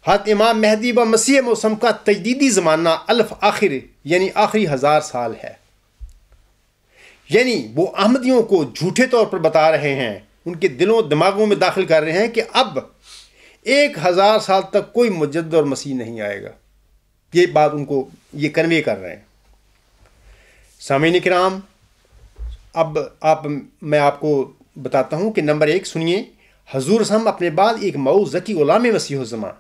حضرت امام مہدی و مسیح موسم کا تجدیدی زمانہ الف آخر یعنی آخری 1000 سال ہے، یعنی وہ احمدیوں کو جھوٹے طور پر بتا رہے ہیں، ان کے دلوں و دماغوں میں داخل کر رہے ہیں کہ اب 1000 سال تک کوئی مجدد اور مسیح نہیں آئے گا، یہ بات ان کو یہ کنوے کر رہے ہیں۔ سامعین کرام، اب میں آپ کو بتاتا ہوں کہ نمبر 1 سنیے، حضور ہم اپنے بعد ایک مؤعود ذکی غلام مسیح الزمان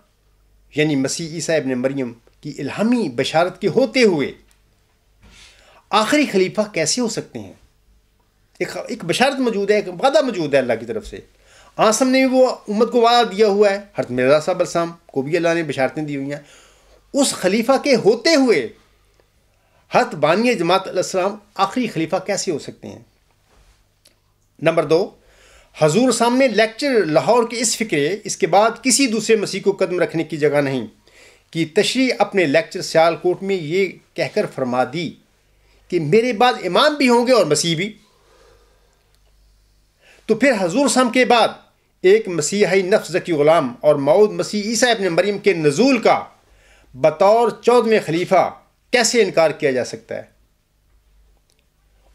یعنی مسیح عیسیٰ ابن مریم کی الہامی بشارت کے ہوتے ہوئے آخری خلیفہ کیسے ہو سکتے ہیں؟ ایک بشارت موجود ہے، ایک وعدہ موجود ہے اللہ کی طرف سے، آسم نے بھی وہ امت کو وعدہ دیا ہوا ہے، حضرت مرزا صاحب السلام کو بھی اللہ نے بشارتیں دی ہوئی ہیں، اس خلیفہ کے ہوتے ہوئے حضرت بانی جماعت علیہ السلام آخری خلیفہ کیسے ہو سکتے ہیں؟ نمبر 2، حضور سامنے لیکچر لاہور کے اس فکرے اس کے بعد کسی دوسرے مسیح کو قدم رکھنے کی جگہ نہیں کہ تشریح اپنے لیکچر سیال کوٹ میں یہ کہہ کر فرما دی کہ میرے بعد امام بھی ہوں گے اور مسیح بھی، تو پھر حضور سام کے بعد ایک مسیحی نفس ذکی غلام اور موعود مسیح عیسیٰ ابن مریم کے نزول کا بطور 14ویں خلیفہ کیسے انکار کیا جا سکتا ہے؟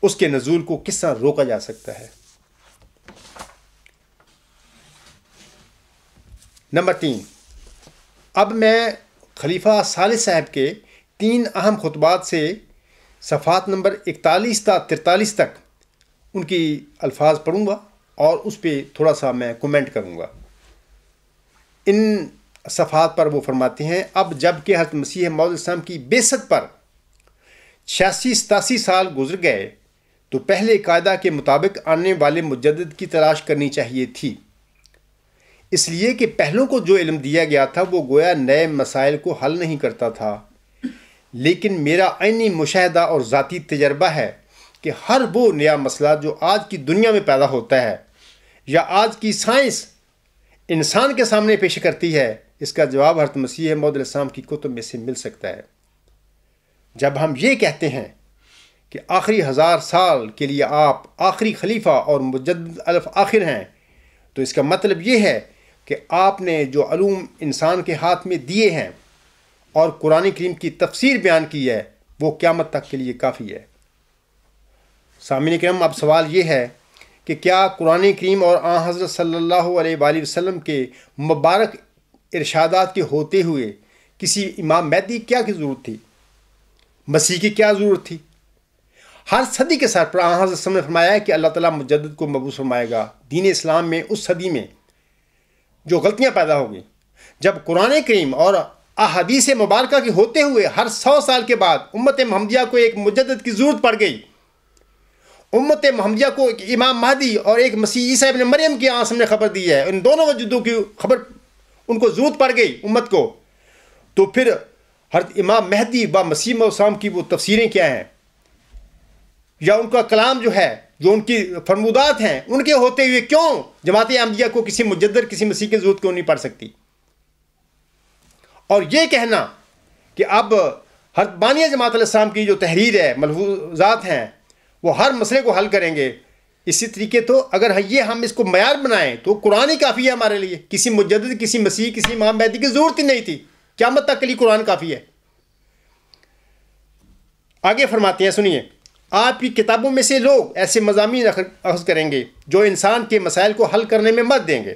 اس کے نزول کو کس طرح روکا جا سکتا ہے؟ نمبر 3، اب میں خلیفہ ثالث صاحب کے 3 اہم خطبات سے صفحات نمبر 41 تا 43 تک ان کی الفاظ پڑھوں گا اور اس پہ تھوڑا سا میں کومنٹ کروں گا۔ ان صفحات پر وہ فرماتے ہیں، اب جب کہ حضرت مسیح موعود السلام کی بعثت پر 86-87 سال گزر گئے تو پہلے قاعدہ کے مطابق آنے والے مجدد کی تلاش کرنی چاہیے تھی، اس لیے کہ پہلوں کو جو علم دیا گیا تھا وہ گویا نئے مسائل کو حل نہیں کرتا تھا، لیکن میرا عینی مشاہدہ اور ذاتی تجربہ ہے کہ ہر وہ نیا مسئلہ جو آج کی دنیا میں پیدا ہوتا ہے یا آج کی سائنس انسان کے سامنے پیش کرتی ہے، اس کا جواب حضرت مسیح موعود علیہ السلام کی کتب میں سے مل سکتا ہے۔ جب ہم یہ کہتے ہیں کہ آخری 1000 سال کے لیے آپ آخری خلیفہ اور مجدد الف آخر ہیں، تو اس کا مطلب یہ ہے کہ آپ نے جو علوم انسان کے ہاتھ میں دیے ہیں اور قرآن کریم کی تفسیر بیان کی ہے وہ قیامت تک کے لیے کافی ہے۔ سامعین کرام، اب سوال یہ ہے کہ کیا قرآن کریم اور آن حضرت صلی اللہ علیہ وآلہ وسلم کے مبارک ارشادات کے ہوتے ہوئے کسی امام مہدی کیا کی ضرورت تھی؟ مسیح کی کیا ضرورت تھی؟ ہر صدی کے ساتھ پر آن حضرت صلی اللہ علیہ وسلم نے فرمایا ہے کہ اللہ تعالیٰ مجدد کو مبعوث فرمائے گا دین اسلام میں اس صدی میں جو غلطیاں پیدا ہو گئیں، جب قرآن کریم اور احادیث مبارکہ کے ہوتے ہوئے ہر 100 سال کے بعد امت محمدیہ کو ایک مجدد کی ضرورت پڑ گئی، امت محمدیہ کو ایک امام مہدی اور ایک مسیح عیسیٰ ابن مریم کی آسم نے خبر دی ہے، ان دونوں وجودوں کی خبر ان کو ضرورت پڑ گئی امت کو، تو پھر حضرت امام مہدی و مسیح موعود السلام کی وہ تفسیریں کیا ہیں یا ان کا کلام جو ہے، جو ان کی فرمودات ہیں، ان کے ہوتے ہوئے کیوں جماعت احمدیہ کو کسی مجدد کسی مسیح کی ضرورت کیوں نہیں پڑ سکتی؟ اور یہ کہنا کہ اب حضرت بانی جماعت علیہ السلام کی جو تحریر ہے، ملفوظات ہیں، وہ ہر مسئلے کو حل کریں گے، اسی طریقے تو اگر ہم اس کو معیار بنائیں تو قرآن ہی کافی ہے ہمارے لیے، کسی مجدد کسی مسیح کسی امام مہدی کی ضرورت ہی نہیں تھی، قیامت تک کے لیے قرآن کافی ہے۔ آگے فرماتے ہیں، سنیے، آپ کی کتابوں میں سے لوگ ایسے مضامین اخذ کریں گے جو انسان کے مسائل کو حل کرنے میں مدد دیں گے۔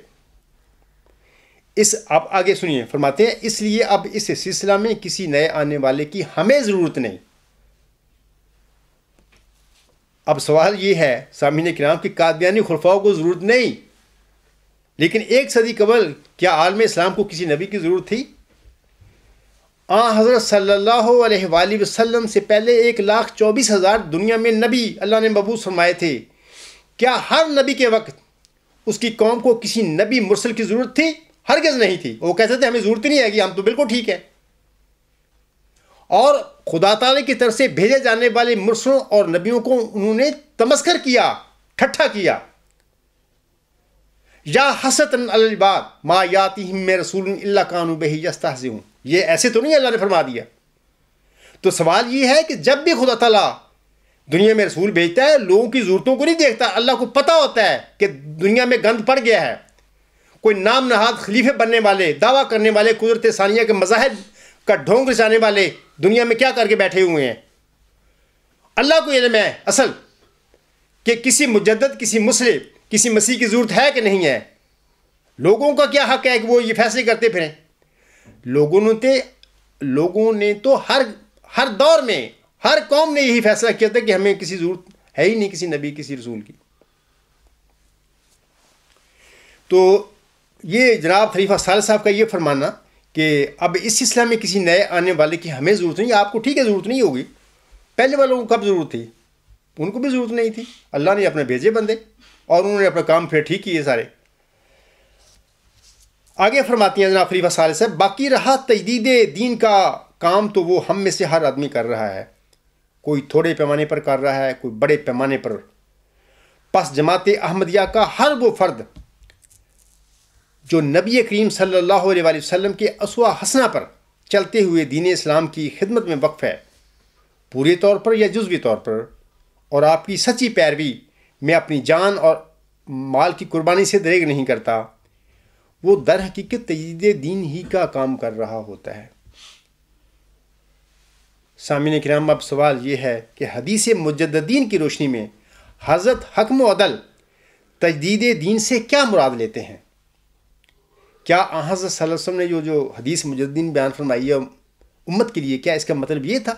اب آگے سنیے، فرماتے ہیں، اس لیے اب اس سلسلہ میں کسی نئے آنے والے کی ہمیں ضرورت نہیں۔ اب سوال یہ ہے سامعین کرام کہ قادیانی خلفاؤں کو ضرورت نہیں، لیکن 1 صدی قبل کیا عالم اسلام کو کسی نبی کی ضرورت تھی؟ حضرت صلی اللہ علیہ وآلہ وسلم سے پہلے 1,24,000 دنیا میں نبی اللہ نے مبعوث فرمائے تھے، کیا ہر نبی کے وقت اس کی قوم کو کسی نبی مرسل کی ضرورت تھی؟ ہرگز نہیں تھی، وہ کہتے تھے ہمیں ضرورت ہی نہیں آئے گی، ہم تو بالکل ٹھیک ہے۔ اور خدا تعالی کی طرف سے بھیجے جانے والے مرسلوں اور نبیوں کو انہوں نے تمسخر کیا، ٹھٹھا کیا۔ یا حسرتاً علی العباد ما یاتیہم من رسول الا کانوا بہ یستہزئون، یہ ایسے تو نہیں اللہ نے فرما دیا. تو سوال یہ ہے کہ جب بھی خدا تعالیٰ دنیا میں رسول بھیجتا ہے لوگوں کی ضرورتوں کو نہیں دیکھتا. اللہ کو پتہ ہوتا ہے کہ دنیا میں گند پڑ گیا ہے. کوئی نام نہاد خلیفے بننے والے، دعویٰ کرنے والے، قدرت ثانیہ کے مذاہب کا ڈھونگ رچانے والے دنیا میں کیا کر کے بیٹھے ہوئے ہیں. اللہ کو علم ہے اصل کہ کسی مجدد، کسی مسلم، کسی مسیح کی ضرورت ہے کہ نہیں ہے. لوگوں کا کیا حق ہے کہ وہ یہ فیصلے کرتے پھریں. لوگوں نے تو ہر دور میں ہر قوم نے یہی فیصلہ کیا تھا کہ ہمیں کسی ضرورت ہے ہی نہیں کسی نبی، کسی رسول کی. تو یہ جناب خلیفہ ثالث صاحب کا یہ فرمانا کہ اب اس سلسلہ میں کسی نئے آنے والے کی ہمیں ضرورت نہیں. آپ کو ٹھیک ہے ضرورت نہیں ہوگی، پہلے والوں کو کب ضرورت تھی؟ ان کو بھی ضرورت نہیں تھی. اللہ نے اپنے بھیجے بندے اور انہوں نے اپنا کام پھر ٹھیک کیے سارے. آگے فرماتی ہیں جناب خلیفہ ثالث صاحب، باقی رہا تجدید دین کا کام تو وہ ہم میں سے ہر آدمی کر رہا ہے. کوئی تھوڑے پیمانے پر کر رہا ہے، کوئی بڑے پیمانے پر. پس جماعت احمدیہ کا ہر وہ فرد جو نبی کریم صلی اللہ علیہ وآلہ وسلم کے اسوہ حسنہ پر چلتے ہوئے دین اسلام کی خدمت میں وقف ہے، پورے طور پر یا جزوی طور پر، اور آپ کی سچی پیروی میں اپنی جان اور مال کی قربانی سے دریغ نہیں کرتا، وہ در حقیقت تجدید دین ہی کا کام کر رہا ہوتا ہے. سامعین کرام، اب سوال یہ ہے کہ حدیث مجددین کی روشنی میں حضرت حکم و عدل تجدید دین سے کیا مراد لیتے ہیں؟ کیا حضرت صلی اللہ علیہ وسلم نے جو حدیث مجددین بیان فرمائی ہے امت کے لیے، کیا اس کا مطلب یہ تھا؟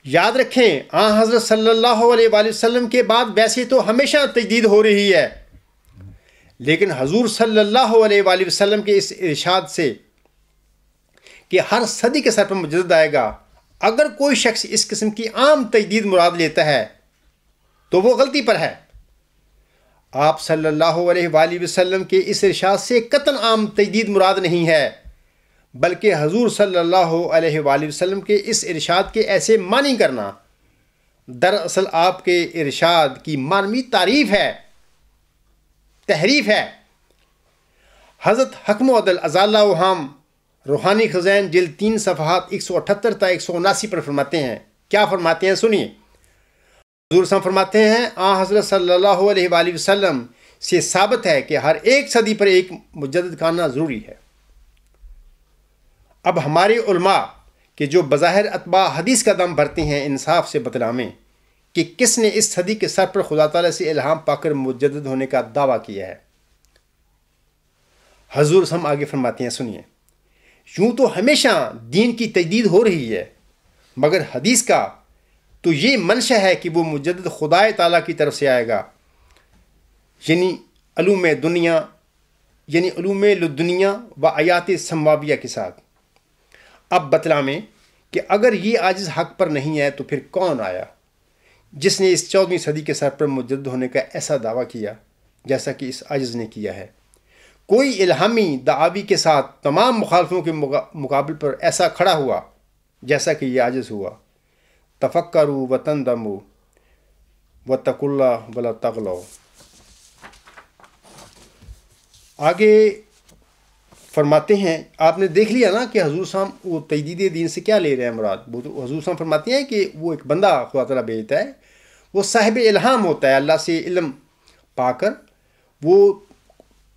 یاد رکھیں حضرت صلی اللہ علیہ وآلہ وسلم کے بعد ویسے تو ہمیشہ تجدید ہو رہی ہے، لیکن حضور صلی اللہ علیہ وآلہ وسلم کے اس ارشاد سے کہ ہر صدی کے سر پر مجدد آئے گا، اگر کوئی شخص اس قسم کی عام تجدید مراد لیتا ہے تو وہ غلطی پر ہے. آپ صلی اللہ علیہ وآلہ وسلم کے اس ارشاد سے قطعاً عام تجدید مراد نہیں ہے، بلکہ حضور صلی اللہ علیہ وآلہ وسلم کے اس ارشاد کے ایسے معنی کرنا دراصل آپ کے ارشاد کی معنوی تعریف ہے، تحریف ہے. حضرت حکم و عدل ازالہ اوہام روحانی خزائن جلد 3 صفحات 178 تا 179 پر فرماتے ہیں. کیا فرماتے ہیں سنیے. حضور صلی اللہ علیہ وسلم فرماتے ہیں حضرت صلی اللہ علیہ وآلہ وسلم سے ثابت ہے کہ ہر ایک صدی پر ایک مجدد کا آنا ضروری ہے. اب ہمارے علماء کہ جو بظاہر اتباع حدیث کا دم بھرتے ہیں انصاف سے بتلامیں کہ کس نے اس صدی کے سر پر خدا تعالیٰ سے الہام پا کر مجدد ہونے کا دعویٰ کیا ہے. حضور ہم آگے فرماتے ہیں سنیے. یوں تو ہمیشہ دین کی تجدید ہو رہی ہے، مگر حدیث کا تو یہ منشا ہے کہ وہ مجدد خدائے تعالیٰ کی طرف سے آئے گا، یعنی علوم لدنیا و آیات سماویہ کے ساتھ. اب بتلامیں کہ اگر یہ عاجز حق پر نہیں ہے تو پھر کون آیا جس نے اس 14ویں صدی کے سر پر مجدد ہونے کا ایسا دعویٰ کیا جیسا کہ اس عاجز نے کیا ہے. کوئی الہامی دعاوی کے ساتھ تمام مخالفوں کے مقابل پر ایسا کھڑا ہوا جیسا کہ یہ عاجز ہوا. تفکروا وتندموا واتقوا اللہ ولا تغلوا. آگے فرماتے ہیں، آپ نے دیکھ لیا نا کہ حضور صاحب وہ تجدید دین سے کیا لے رہے ہیں مراد. وہ تو حضور صاحب فرماتے ہیں کہ وہ ایک بندہ خدا تعالیٰ بھیجتا ہے، وہ صاحب الہام ہوتا ہے، اللہ سے علم پا کر وہ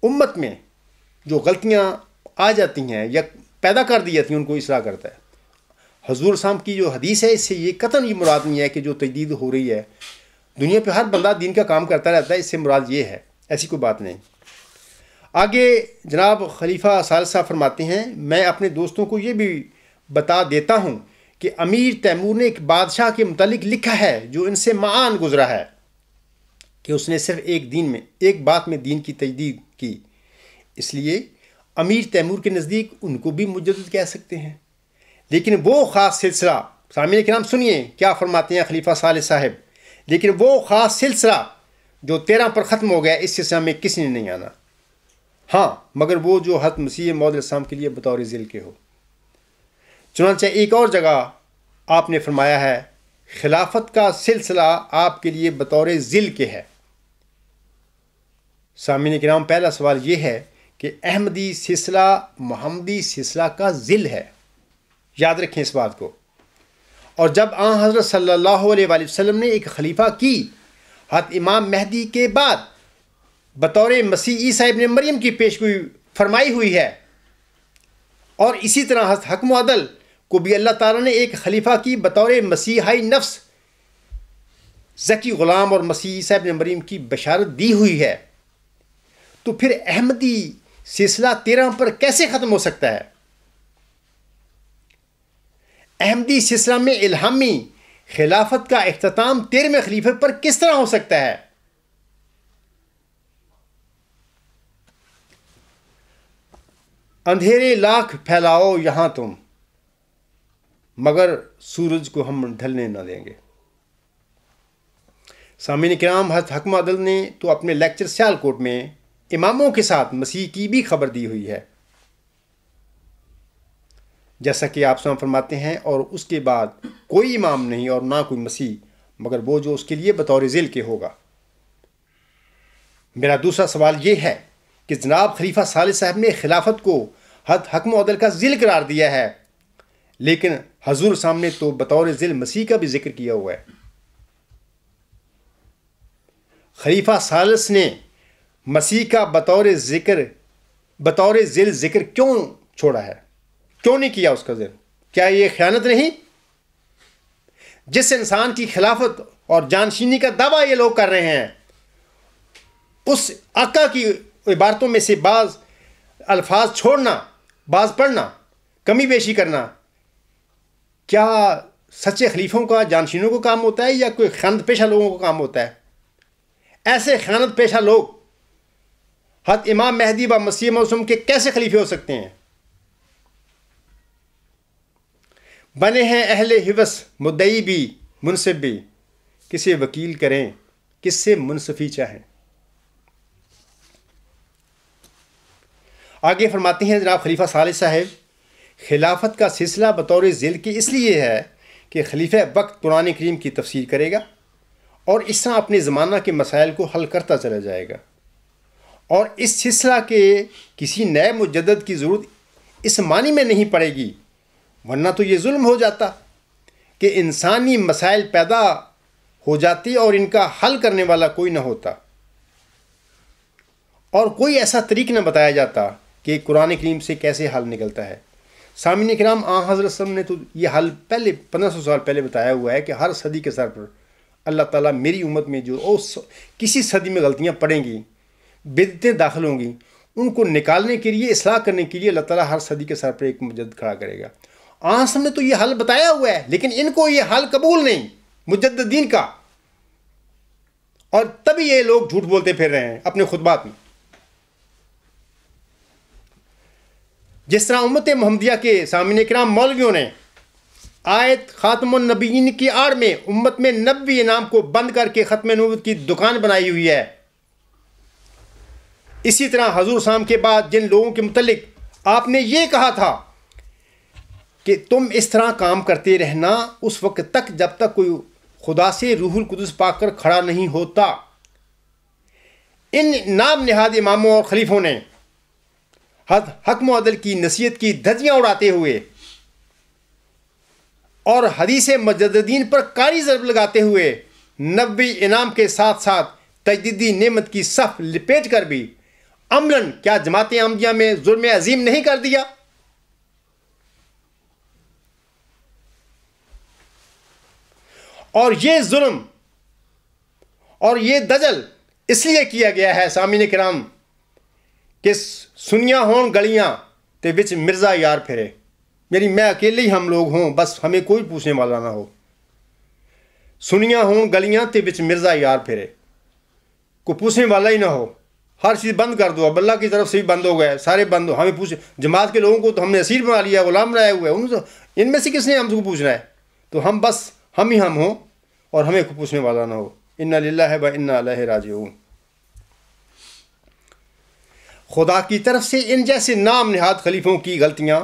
امت میں جو غلطیاں آ جاتی ہیں یا پیدا کر دی جاتی ہیں ان کو اصلاح کرتا ہے. حضور صاحب کی جو حدیث ہے اس سے یہ قطعاً یہ مراد نہیں ہے کہ جو تجدید ہو رہی ہے دنیا پہ ہر بندہ دین کا کام کرتا رہتا ہے، اس سے مراد یہ ہے، ایسی کوئی بات نہیں. آگے جناب خلیفہ ثالث صاحب فرماتے ہیں، میں اپنے دوستوں کو یہ بھی بتا دیتا ہوں کہ امیر تیمور نے ایک بادشاہ کے متعلق لکھا ہے جو ان سے معان گزرا ہے کہ اس نے صرف ایک بات میں دین کی تجدید کی، اس لیے امیر تیمور کے نزدیک ان کو بھی مجدد کہہ سکتے ہیں. لیکن وہ خاص سلسلہ، سامعین کرام سنیے کیا فرماتے ہیں خلیفہ ثالث صاحب، لیکن وہ خاص سلسلہ جو 13 پر ختم ہو گیا اس سلسلہ میں کسی نے نہیں آنا، ہاں مگر وہ جو حضرت مسیح موعود علیہ السلام کے لیے بطور ذل کے ہو. چنانچہ ایک اور جگہ آپ نے فرمایا ہے خلافت کا سلسلہ آپ کے لیے بطور ذل کے ہے. سامعین کرام پہلا سوال یہ ہے کہ احمدی سلسلہ محمدی سلسلہ کا ذل ہے. یاد رکھیں اس بات کو. اور جب آن حضرت صلی اللہ علیہ وآلہ وسلم نے ایک خلیفہ کی حضرت امام مہدی کے بعد بطور مسیح عیسیٰ ابن مریم کی پیشگوئی فرمائی ہوئی ہے، اور اسی طرح حضرت حکم و عدل کو بھی اللہ تعالیٰ نے ایک خلیفہ کی بطور مسیحائی نفس ذکی غلام اور مسیح عیسیٰ ابن مریم کی بشارت دی ہوئی ہے. تو پھر احمدی سلسلہ 13 پر کیسے ختم ہو سکتا ہے؟ احمدی سلسلہ میں الہامی خلافت کا اختتام 13ویں خلیفے پر کس طرح ہو سکتا ہے؟ اندھیرے لاکھ پھیلاؤ یہاں تم، مگر سورج کو ہم ڈھلنے نہ دیں گے. سامعین کرام، حضرت حکم عدل نے تو اپنے لیکچر سیالکوٹ میں اماموں کے ساتھ مسیح کی بھی خبر دی ہوئی ہے، جیسا کہ آپ سلام فرماتے ہیں، اور اس کے بعد کوئی امام نہیں اور نہ کوئی مسیح مگر وہ جو اس کے لیے بطور ذل کے ہوگا. میرا دوسرا سوال یہ ہے کہ جناب خلیفہ ثالث صاحب نے خلافت کو حضرت حکم و عدل کا ذل قرار دیا ہے، لیکن حضور سامنے تو بطور ذل مسیح کا بھی ذکر کیا ہوا ہے. خلیفہ ثالث نے مسیح کا بطور ذل ذکر کیوں چھوڑا ہے؟ کیوں نہیں کیا اس کا ذکر؟ کیا یہ خیانت نہیں؟ جس انسان کی خلافت اور جانشینی کا دعویٰ یہ لوگ کر رہے ہیں، اس آقا کی عبارتوں میں سے بعض الفاظ چھوڑنا، بعض پڑھنا، کمی بیشی کرنا، کیا سچے خلیفوں کا، جانشینوں کو کام ہوتا ہے یا کوئی خیانت پیشہ لوگوں کو کام ہوتا ہے؟ ایسے خیانت پیشہ لوگ حضرت امام مہدی و مسیح موسم کے کیسے خلیفے ہو سکتے ہیں؟ بنے ہیں اہل حوث، مدعی بھی منصف بھی، کسے وکیل کریں، کس سے منصفی چاہیں. آگے فرماتے ہیں جناب خلیفہ ثالث صاحب، خلافت کا سلسلہ بطور ذل کے اس لیے ہے کہ خلیفہ وقت قرآن کریم کی تفسیر کرے گا اور اس طرح اپنے زمانہ کے مسائل کو حل کرتا چلا جائے گا، اور اس سلسلہ کے کسی نئے مجدد کی ضرورت اس معنی میں نہیں پڑے گی، ورنہ تو یہ ظلم ہو جاتا کہ انسانی مسائل پیدا ہو جاتے اور ان کا حل کرنے والا کوئی نہ ہوتا، اور کوئی ایسا طریق نہ بتایا جاتا کہ قرآن کریم سے کیسے حل نکلتا ہے. سامعین کرام، آن حضرت صلی اللہ علیہ وسلم نے تو یہ حل پہلے 1500 سال پہلے بتایا ہوا ہے کہ ہر صدی کے سر پر اللہ تعالیٰ میری امت میں جو کسی صدی میں غلطیاں پڑیں گی، بدعتیں داخل ہوں گی، ان کو نکالنے کے لیے، اصلاح کرنے کے لیے اللہ تعالیٰ ہر صدی کے سر پر ایک مجدد کھڑا کرے گا. آن ہم نے تو یہ حل بتایا ہوا ہے، لیکن ان کو یہ حل قبول نہیں مجددین کا، اور تبھی یہ لوگ جھوٹ بولتے پھر رہے ہیں اپنے خطبات میں. جس طرح امت محمدیہ کے سامعین کرام مولویوں نے آیت خاتم النبیین کی آڑ میں امت میں نبوی انعام کو بند کر کے ختم نبوت کی دکان بنائی ہوئی ہے، اسی طرح حضور صاحب کے بعد جن لوگوں کے متعلق آپ نے یہ کہا تھا کہ تم اس طرح کام کرتے رہنا اس وقت تک جب تک کوئی خدا سے روح القدس پا کر کھڑا نہیں ہوتا، ان نام نہاد اماموں اور خلیفوں نے حکم و عدل کی نصیحت کی دھجیاں اڑاتے ہوئے اور حدیث مجددین پر کاری ضرب لگاتے ہوئے نبوی انعام کے ساتھ ساتھ تجدیدی نعمت کی صف لپیٹ کر بھی عملاً کیا جماعت احمدیہ میں ظلم عظیم نہیں کر دیا؟ اور یہ ظلم اور یہ دجل اس لیے کیا گیا ہے سامعین کرام کہ سنیا ہون گلیاں تے وچ مرزا یار پھرے، یعنی میں اکیلے ہی ہم لوگ ہوں، بس ہمیں کوئی پوچھنے والا نہ ہو. سنیا ہوں گلیاں تے وچ مرزا یار پھرے، کوئی پوچھنے والا ہی نہ ہو، ہر چیز بند کر دو. اب اللہ کی طرف سے بھی بند ہو گئے، سارے بند ہو. ہمیں جماعت کے لوگوں کو تو ہم نے اسیر بنا لیا، غلام بنایا ہوا ہے، ان میں سے کس نے ہم کو پوچھنا ہے؟ تو ہم بس ہم ہی ہم ہوں اور ہمیں کوئی پوچھنے والا نہ ہو. انا للہ و انا الیہ راجعون. خدا کی طرف سے ان جیسے نام نہاد خلیفوں کی غلطیاں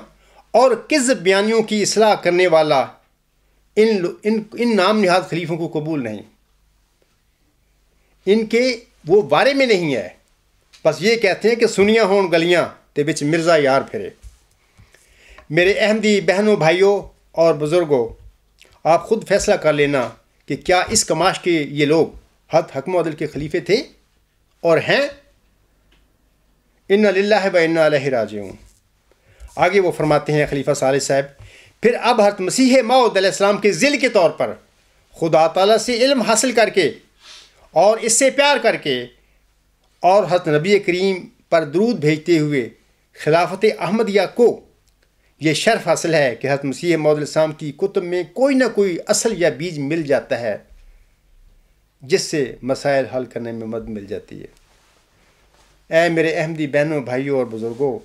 اور کذب بیانیوں کی اصلاح کرنے والا ان نام نہاد خلیفوں کو قبول نہیں، ان کے وہ بارے میں نہیں ہے. بس یہ کہتے ہیں کہ سنیاں ہون گلیاں تے بچ مرزا یار پھرے۔ میرے احمدی بہنوں، بھائیوں اور بزرگوں، آپ خود فیصلہ کر لینا کہ کیا اس کماش کے یہ لوگ حضرت حکم و عدل کے خلیفے تھے اور ہیں؟ انا للہ و انا الیہ راجعون۔ آگے وہ فرماتے ہیں خلیفہ صالح صاحب، پھر اب حضرت مسیح موعود علیہ السلام کے ذل کے طور پر خدا تعالیٰ سے علم حاصل کر کے اور اس سے پیار کر کے اور حضرت نبی کریم پر درود بھیجتے ہوئے خلافت احمدیہ کو یہ شرف حاصل ہے کہ حضرت مسیح موعود علیہ السلام کی کتب میں کوئی نہ کوئی اصل یا بیج مل جاتا ہے جس سے مسائل حل کرنے میں مدد مل جاتی ہے۔ اے میرے احمدی بہنوں، بھائیوں اور بزرگوں،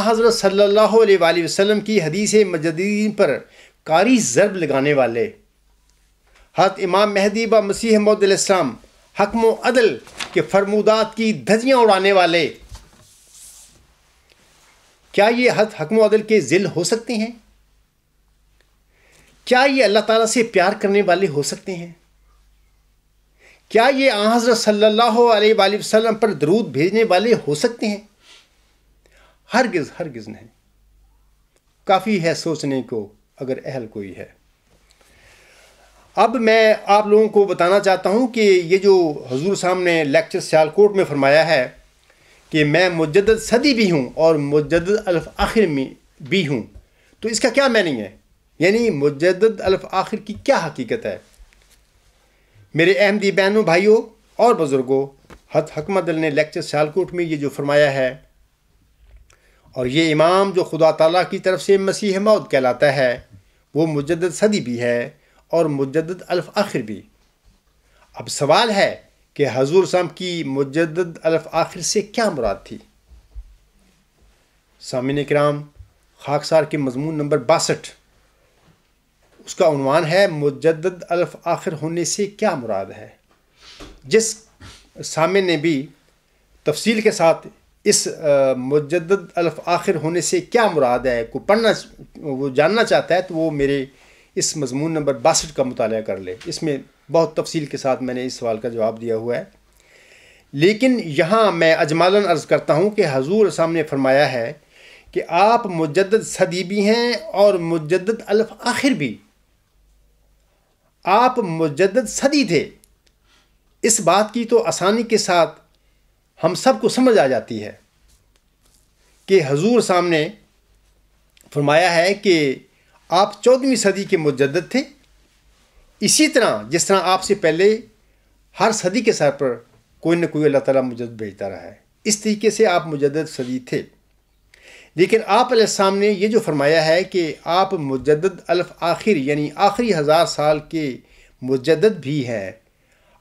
حضرت صلی اللہ علیہ وآلہ وسلم کی حدیث مجددین پر کاری ضرب لگانے والے حضرت امام مہدی و مسیح موعود علیہ السلام حکم و عدل کے فرمودات کی دھجیاں اڑانے والے، کیا یہ حضرت حکم و عدل کے ذل ہو سکتے ہیں؟ کیا یہ اللہ تعالیٰ سے پیار کرنے والے ہو سکتے ہیں؟ کیا یہ حضرت صلی اللہ علیہ وآلہ وسلم پر درود بھیجنے والے ہو سکتے ہیں؟ ہرگز ہرگز نہیں۔ کافی ہے سوچنے کو اگر اہل کوئی ہے۔ اب میں آپ لوگوں کو بتانا چاہتا ہوں کہ یہ جو حضور صاحب نے لیکچر سیالکوٹ میں فرمایا ہے کہ میں مجدد صدی بھی ہوں اور مجدد الف آخر میں بھی ہوں، تو اس کا کیا معنی ہے؟ یعنی مجدد الف آخر کی کیا حقیقت ہے؟ میرے احمدی بہنوں، بھائیوں اور بزرگوں، حضرت حکم عدل نے لیکچر سیالکوٹ میں یہ جو فرمایا ہے، اور یہ امام جو خدا تعالیٰ کی طرف سے مسیح موعود کہلاتا ہے وہ مجدد صدی بھی ہے اور مجدد الف آخر بھی۔ اب سوال ہے کہ حضور صاحب کی مجدد الف آخر سے کیا مراد تھی؟ سامعین کرام، خاکسار کے مضمون نمبر 62 اس کا عنوان ہے مجدد الف آخر ہونے سے کیا مراد ہے۔ جس سامع نے بھی تفصیل کے ساتھ اس مجدد الف آخر ہونے سے کیا مراد ہے کو پڑھنا، وہ جاننا چاہتا ہے، تو وہ میرے اس مضمون نمبر 62 کا مطالعہ کر لے۔ اس میں بہت تفصیل کے ساتھ میں نے اس سوال کا جواب دیا ہوا ہے، لیکن یہاں میں اجمالاً عرض کرتا ہوں کہ حضور صاحب نے فرمایا ہے کہ آپ مجدد صدی بھی ہیں اور مجدد الف آخر بھی۔ آپ مجدد صدی تھے، اس بات کی تو آسانی کے ساتھ ہم سب کو سمجھ آ جاتی ہے کہ حضور صاحب نے فرمایا ہے کہ آپ 14ویں صدی کے مجدد تھے، اسی طرح جس طرح آپ سے پہلے ہر صدی کے سر پر کوئی نہ کوئی اللہ تعالیٰ مجدد بھیجتا رہا ہے، اس طریقے سے آپ مجدد صدی تھے۔ لیکن آپ علیہ السلام نے یہ جو فرمایا ہے کہ آپ مجدد الف آخر یعنی آخری 1000 سال کے مجدد بھی ہیں،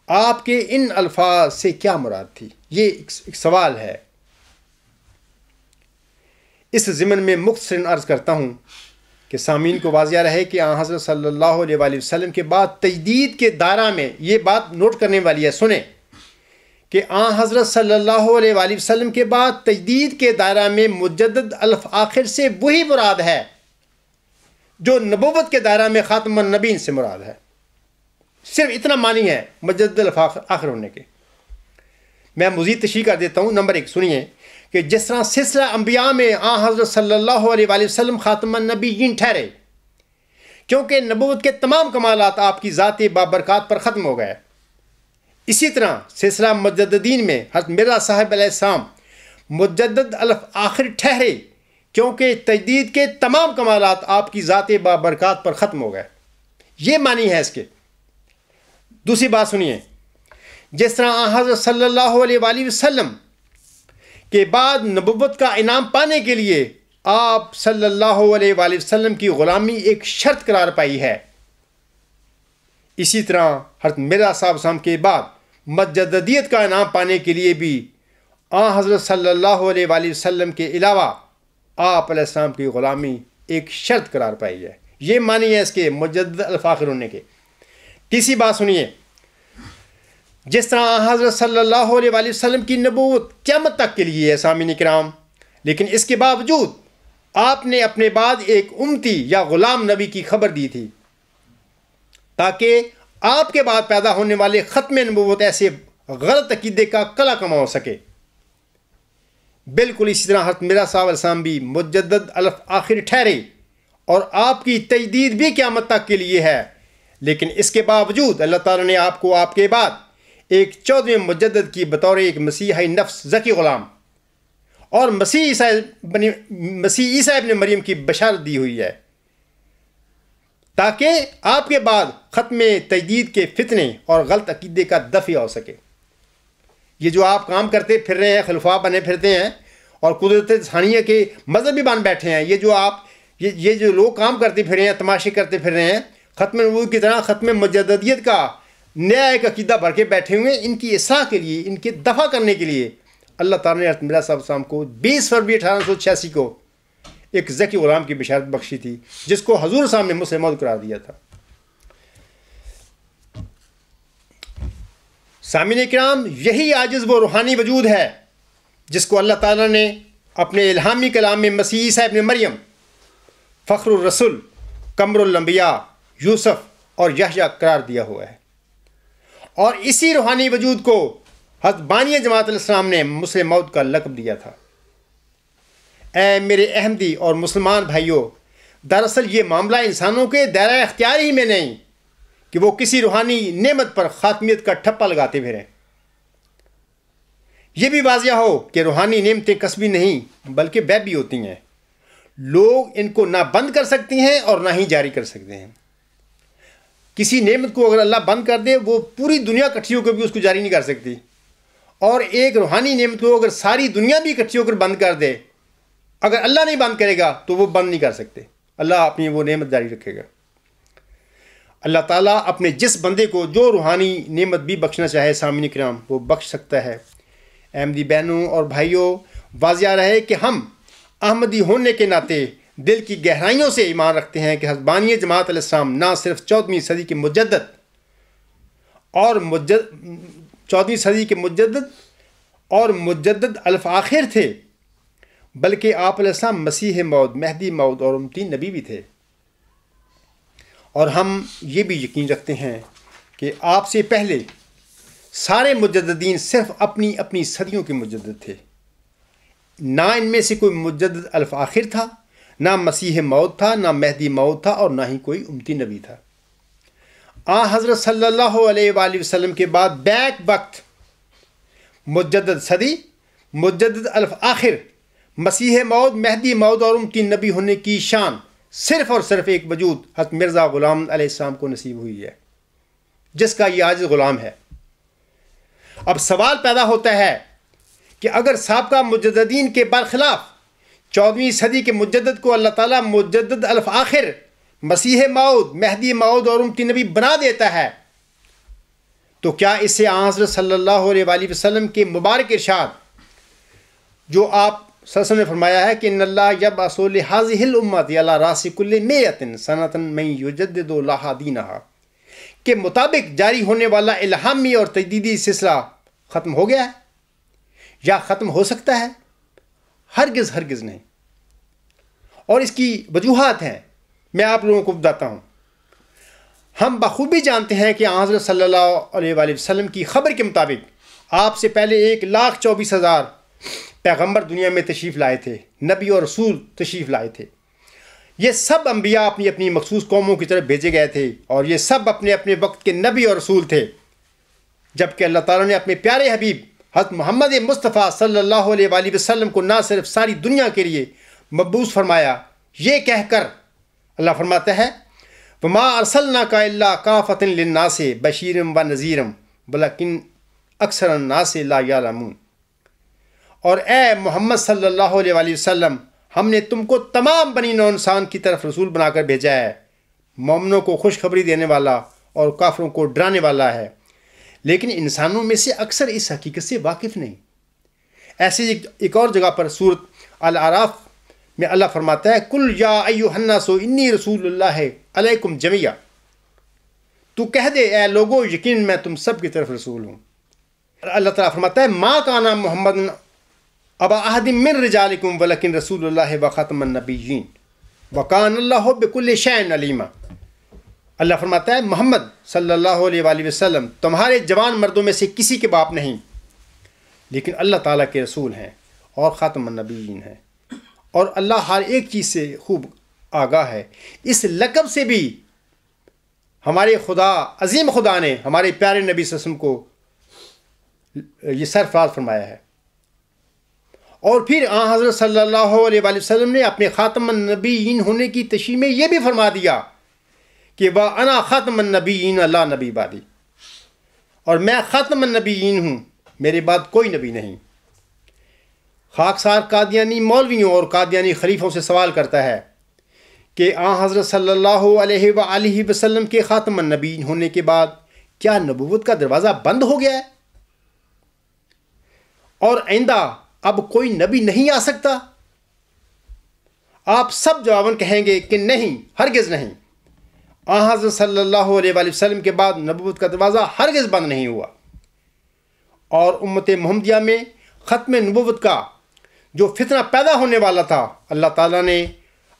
آپ کے ان الفاظ سے کیا مراد تھی؟ یہ ایک سوال ہے۔ اس ضمن میں مختصراً عرض کرتا ہوں کہ سامعین کو واضح رہے کہ حضرت صلی اللہ علیہ وآلہ وسلم کے بعد تجدید کے دائرہ میں یہ بات نوٹ کرنے والی ہے، سنیں کہ حضرت صلی اللہ علیہ وآلہ وسلم کے بعد تجدید کے دائرہ میں مجدد الف آخر سے وہی مراد ہے جو نبوت کے دائرہ میں خاتم النبیین سے مراد ہے۔ صرف اتنا معنی ہے مجدد الف آخر ہونے کے۔ میں مزید تشریح کر دیتا ہوں۔ نمبر 1 سنیے کہ جس طرح سلسلہ انبیاء میں حضرت صلی اللہ علیہ وآلہ وسلم خاتم النبیین ٹھہرے کیونکہ نبوت کے تمام کمالات آپ کی ذات بابرکات پر ختم ہو گئے، اسی طرح سلسلہ مجددین میں حضرت مرزا صاحب علیہ السلام مجدد الف آخر ٹھہرے کیونکہ تجدید کے تمام کمالات آپ کی ذات بابرکات پر ختم ہو گئے۔ یہ معنی ہے اس کے۔ دوسری بات سنیے، جس طرح حضرت صلی اللہ علیہ وآلہ وسلم کے بعد نبوت کا انعام پانے کے لیے آپ صلی اللہ علیہ وآلہ وسلم کی غلامی ایک شرط قرار پائی ہے، اسی طرح حضرت مرزا صاحب کے بعد مجددیت کا انعام پانے کے لیے بھی حضرت صلی اللہ علیہ وآلہ وسلم کے علاوہ آپ علیہ السلام کی غلامی ایک شرط قرار پائی ہے۔ یہ معنی ہے اس کے مجدد الف آخر ہونے کے۔ تیسری بات سنیے، جس طرح حضرت صلی اللہ علیہ وآلہ وسلم کی نبوت قیامت تک کے لیے ہے سامعین کرام، لیکن اس کے باوجود آپ نے اپنے بعد ایک امتی یا غلام نبی کی خبر دی تھی تاکہ آپ کے بعد پیدا ہونے والے ختم نبوت ایسے غلط عقیدے کا کلا کما ہو سکے۔ بالکل اسی طرح حضرت مرزا صاحب علیہ السلام بھی مجدد الف آخر ٹھہرے اور آپ کی تجدید بھی قیامت تک کے لیے ہے، لیکن اس کے باوجود اللہ تعالیٰ نے آپ کو آپ کے بعد ایک 14ویں مجدد کی بطور ایک مسیحی نفس ذکی غلام اور مسیح عیسیٰ ابن مریم کی بشارت دی ہوئی ہے، تاکہ آپ کے بعد ختم تجدید کے فتنے اور غلط عقیدے کا دفع ہو سکے۔ یہ جو آپ کام کرتے پھر رہے ہیں، خلفاء بنے پھرتے ہیں اور قدرت ثانیہ کے مذہبی بن بیٹھے ہیں، یہ جو لوگ کام کرتے پھر رہے ہیں، تماشے کرتے پھر رہے ہیں، ختم نبوت کی طرح ختم مجددیت کا نیا ایک عقیدہ بھر کے بیٹھے ہوئے ہیں، ان کی اصلاح کے لیے، ان کے دفع کرنے کے لیے اللہ تعالیٰ نے حضرت مرزا صاحب السلام کو 20 فروری 1886 کو ایک ذکی غلام کی بشارت بخشی تھی، جس کو حضور صاحب نے مسلم موعود قرار دیا تھا۔ سامعین کرام، یہی عاجز وہ روحانی وجود ہے جس کو اللہ تعالیٰ نے اپنے الہامی کلام میں مسیح عیسیٰ ابن مریم، فخر الرسول، قمر الانبیاء، یوسف اور یحییٰ قرار دیا ہوا ہے، اور اسی روحانی وجود کو حضرت بانی جماعت علیہ السلام نے مسلم موعود کا لقب دیا تھا۔ اے میرے احمدی اور مسلمان بھائیوں، دراصل یہ معاملہ انسانوں کے دائرہ اختیار ہی میں نہیں کہ وہ کسی روحانی نعمت پر خاتمیت کا ٹھپا لگاتے پھریں۔ یہ بھی واضح ہو کہ روحانی نعمتیں کسبی نہیں بلکہ غیبی ہوتی ہیں، لوگ ان کو نہ بند کر سکتے ہیں اور نہ ہی جاری کر سکتے ہیں۔ کسی نعمت کو اگر اللہ بند کر دے، وہ پوری دنیا اکٹھی ہو کر بھی اس کو جاری نہیں کر سکتی، اور ایک روحانی نعمت کو اگر ساری دنیا بھی اکٹھی ہو کر بند کر دے، اگر اللہ نہیں بند کرے گا تو وہ بند نہیں کر سکتے، اللہ اپنی وہ نعمت جاری رکھے گا۔ اللہ تعالیٰ اپنے جس بندے کو جو روحانی نعمت بھی بخشنا چاہے سامعین کرام، وہ بخش سکتا ہے۔ احمدی بہنوں اور بھائیوں، واضح رہے کہ ہم احمدی ہونے کے ناطے دل کی گہرائیوں سے ایمان رکھتے ہیں کہ حضرت بانی جماعت علیہ السلام نہ صرف 14ویں صدی کے مجدد اور مجدد الف آخر تھے، بلکہ آپ علیہ السلام مسیح موعود، مہدی موعود اور امتی نبی بھی تھے، اور ہم یہ بھی یقین رکھتے ہیں کہ آپ سے پہلے سارے مجددین صرف اپنی اپنی صدیوں کے مجدد تھے، نہ ان میں سے کوئی مجدد الف آخر تھا، نہ مسیح موعود تھا، نہ مہدی موعود تھا، اور نہ ہی کوئی امتی نبی تھا۔ حضرت صلی اللہ علیہ وآلہ وسلم کے بعد بیک وقت مجدد صدی، مجدد الف آخر، مسیح موعود، مہدی موعود اور امتی نبی ہونے کی شان صرف اور صرف ایک وجود حضرت مرزا غلام علیہ السلام کو نصیب ہوئی ہے، جس کا یہ عاجز غلام ہے۔ اب سوال پیدا ہوتا ہے کہ اگر سابقہ مجددین کے برخلاف 14ویں صدی کے مجدد کو اللہ تعالیٰ مجدد الف آخر، مسیح موعود، مہدی موعود اور امتی نبی بنا دیتا ہے، تو کیا اس سے حضرت صلی اللہ علیہ وآلہ وسلم کے مبارک ارشاد جو آپ صلی اللہ علیہ وسلم نے فرمایا ہے کہ ان اللہ یبعث لہذہ الامۃ علی راس کل مئۃ سنۃ من یجدد لہا دینہا کے مطابق جاری ہونے والا الہامی اور تجدیدی سلسلہ ختم ہو گیا ہے یا ختم ہو سکتا ہے؟ ہرگز ہرگز نہیں، اور اس کی وجوہات ہیں، میں آپ لوگوں کو بتاتا ہوں۔ ہم بخوبی جانتے ہیں کہ حضرت صلی اللہ علیہ وآلہ وسلم کی خبر کے مطابق آپ سے پہلے 1,24,000 پیغمبر دنیا میں تشریف لائے تھے، نبی اور رسول تشریف لائے تھے۔ یہ سب انبیاء اپنی اپنی مخصوص قوموں کی طرف بھیجے گئے تھے، اور یہ سب اپنے اپنے وقت کے نبی اور رسول تھے، جبکہ اللہ تعالیٰ نے اپنے پیارے حبیب حضرت محمد مصطفیٰ صلی اللہ علیہ وآلہ وسلم کو نہ صرف ساری دنیا کے لیے مبعوث فرمایا، یہ کہہ کر اللہ فرماتا ہے وَمَا أَرْسَلْنَاكَ إِلَّا كَافَةً لِلنَّاسِ بَشِيرًا وَنَذِيرًا وَلَكِنَّ أَكْثَرَ النَّاسِ لَا يَعْلَمُونَ، اور اے محمد صلی اللہ علیہ وآلہ وسلم، ہم نے تم کو تمام بنی نوع انسان کی طرف رسول بنا کر بھیجا ہے، مومنوں کو خوشخبری دینے والا اور کافروں کو ڈرانے والا ہے، لیکن انسانوں میں سے اکثر اس حقیقت سے واقف نہیں۔ ایسے ایک اور جگہ پر سورۃ الاعراف میں اللہ فرماتا ہے کل یا ایھا الناس انی رسول اللہ علیکم جمیعا، تو کہہ دے اے لوگو یقین میں تم سب کی طرف رسول ہوں۔ اللہ تعالیٰ فرماتا ہے ما کان محمد ابا احد من رجالکم ولکن رسول اللہ وخاتم النبیین وکان اللہ بکل شیء علیما۔ اللہ فرماتا ہے محمد صلی اللہ علیہ وآلہ وسلم تمہارے جوان مردوں میں سے کسی کے باپ نہیں، لیکن اللہ تعالیٰ کے رسول ہیں، اور خاتم النبیین ہیں، اور اللہ ہر ایک چیز سے خوب آگاہ ہے۔ اس لقب سے بھی ہمارے خدا، عظیم خدا نے ہمارے پیارے نبی صلی اللہ علیہ وسلم کو یہ سرفراز فرمایا ہے۔ اور پھر حضرت صلی اللہ علیہ وآلہ وسلم نے اپنے خاتم النبیین ہونے کی تشریح میں یہ بھی فرما دیا کہ وَأَنَا خاتم النبیین لا نبی بعدی، اور میں خاتم النبیین ہوں، میرے بعد کوئی نبی نہیں۔ خاکسار قادیانی مولویوں اور قادیانی خلیفوں سے سوال کرتا ہے کہ حضرت صلی اللہ علیہ وآلہ وسلم کے خاتم النبیین ہونے کے بعد کیا نبوت کا دروازہ بند ہو گیا ہے اور آئندہ اب کوئی نبی نہیں آ سکتا؟ آپ سب جواباً کہیں گے کہ نہیں، ہرگز نہیں۔ حضرت صلی اللہ علیہ وآلہ وسلم کے بعد نبوت کا دروازہ ہرگز بند نہیں ہوا، اور امت محمدیہ میں ختم نبوت کا جو فتنہ پیدا ہونے والا تھا، اللہ تعالیٰ نے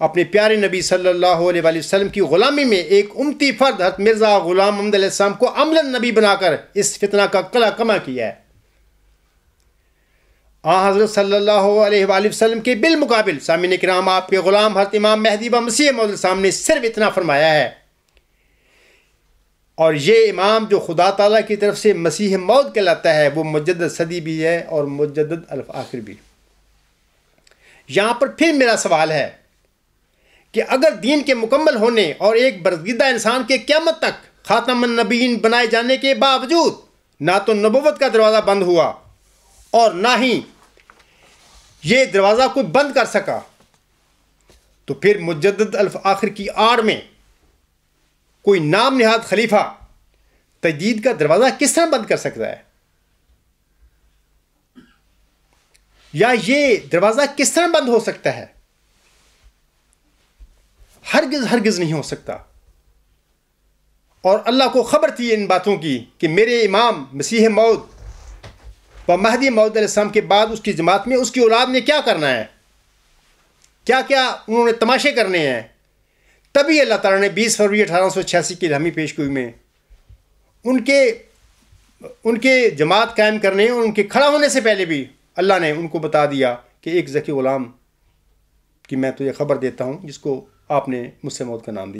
اپنے پیارے نبی صلی اللہ علیہ وآلہ وسلم کی غلامی میں ایک امتی فرد حضرت مرزا غلام محمد علیہ السلام کو عملاً نبی بنا کر اس فتنہ کا قلع کما کیا ہے۔ حضرت صلی اللہ علیہ وآلہ وسلم کے بالمقابل سامعین کرام، آپ کے غلام حضرت امام مہدی و مسیح موعود علیہ السلام نے صرف اتنا فرمایا ہے، اور یہ امام جو خدا تعالیٰ کی طرف سے مسیح موعود کہلاتا ہے، وہ مجدد صدی بھی ہے اور مجدد الآخر بھی۔ یہاں پر پھر میرا سوال ہے کہ اگر دین کے مکمل ہونے اور ایک برگزیدہ انسان کے قیامت تک خاتم النبیین بنائے جانے کے باوجود نہ تو نبوت کا دروازہ بند ہوا اور نہ ہی یہ دروازہ کوئی بند کر سکا، تو پھر مجدد الآخر کی آڑ میں کوئی نام نہاد خلیفہ تجدید کا دروازہ کس طرح بند کر سکتا ہے؟ یا یہ دروازہ کس طرح بند ہو سکتا ہے؟ ہرگز نہیں ہو سکتا۔ اور اللہ کو خبر تھی ان باتوں کی کہ میرے امام مسیح موعود و مہدی موعود علیہ السلام کے بعد اس کی جماعت میں اس کی اولاد نے کیا کرنا ہے، کیا کیا انہوں نے تماشے کرنے ہیں۔ تبھی اللہ تعالیٰ نے 20 فروری 1886 کی الہامی پیش گوئی میں ان کے جماعت قائم کرنے اور ان کے کھڑا ہونے سے پہلے بھی اللہ نے ان کو بتا دیا کہ ایک ذکی غلام کی میں تجھے خبر دیتا ہوں جس کو آپ نے مجھ سے موت کا نام دیا۔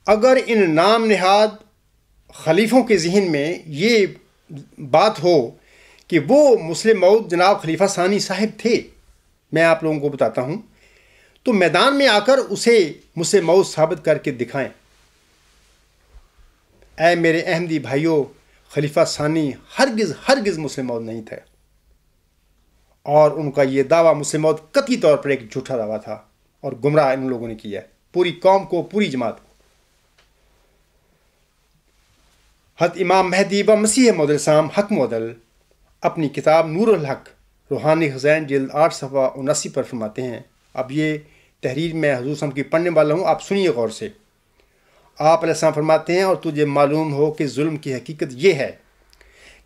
اگر ان نام نہاد خلیفوں کے ذہن میں یہ بات ہو کہ وہ مسلم موعود جناب خلیفہ ثانی صاحب تھے، میں آپ لوگوں کو بتاتا ہوں، تو میدان میں آ کر اسے مسلم موعود ثابت کر کے دکھائیں۔ اے میرے احمدی بھائیوں، خلیفہ ثانی ہرگز مسلم موعود نہیں تھے، اور ان کا یہ دعویٰ مسلم موعود قطعی طور پر ایک جھوٹا دعویٰ تھا، اور گمراہ ان لوگوں نے کیا ہے پوری قوم کو، پوری جماعت کو۔ حضرت امام مہدی و مسیح موعود علیہ السلام حق معدل اپنی کتاب نور الحق روحانی خزائن جلد 8 صفحہ 79 پر فرماتے ہیں۔ اب یہ تحریر میں حضور صلی اللہ علیہ وسلم کی پڑھنے والا ہوں، آپ سنیے غور سے۔ آپ علیہ السلام فرماتے ہیں، اور تجھے معلوم ہو کہ ظلم کی حقیقت یہ ہے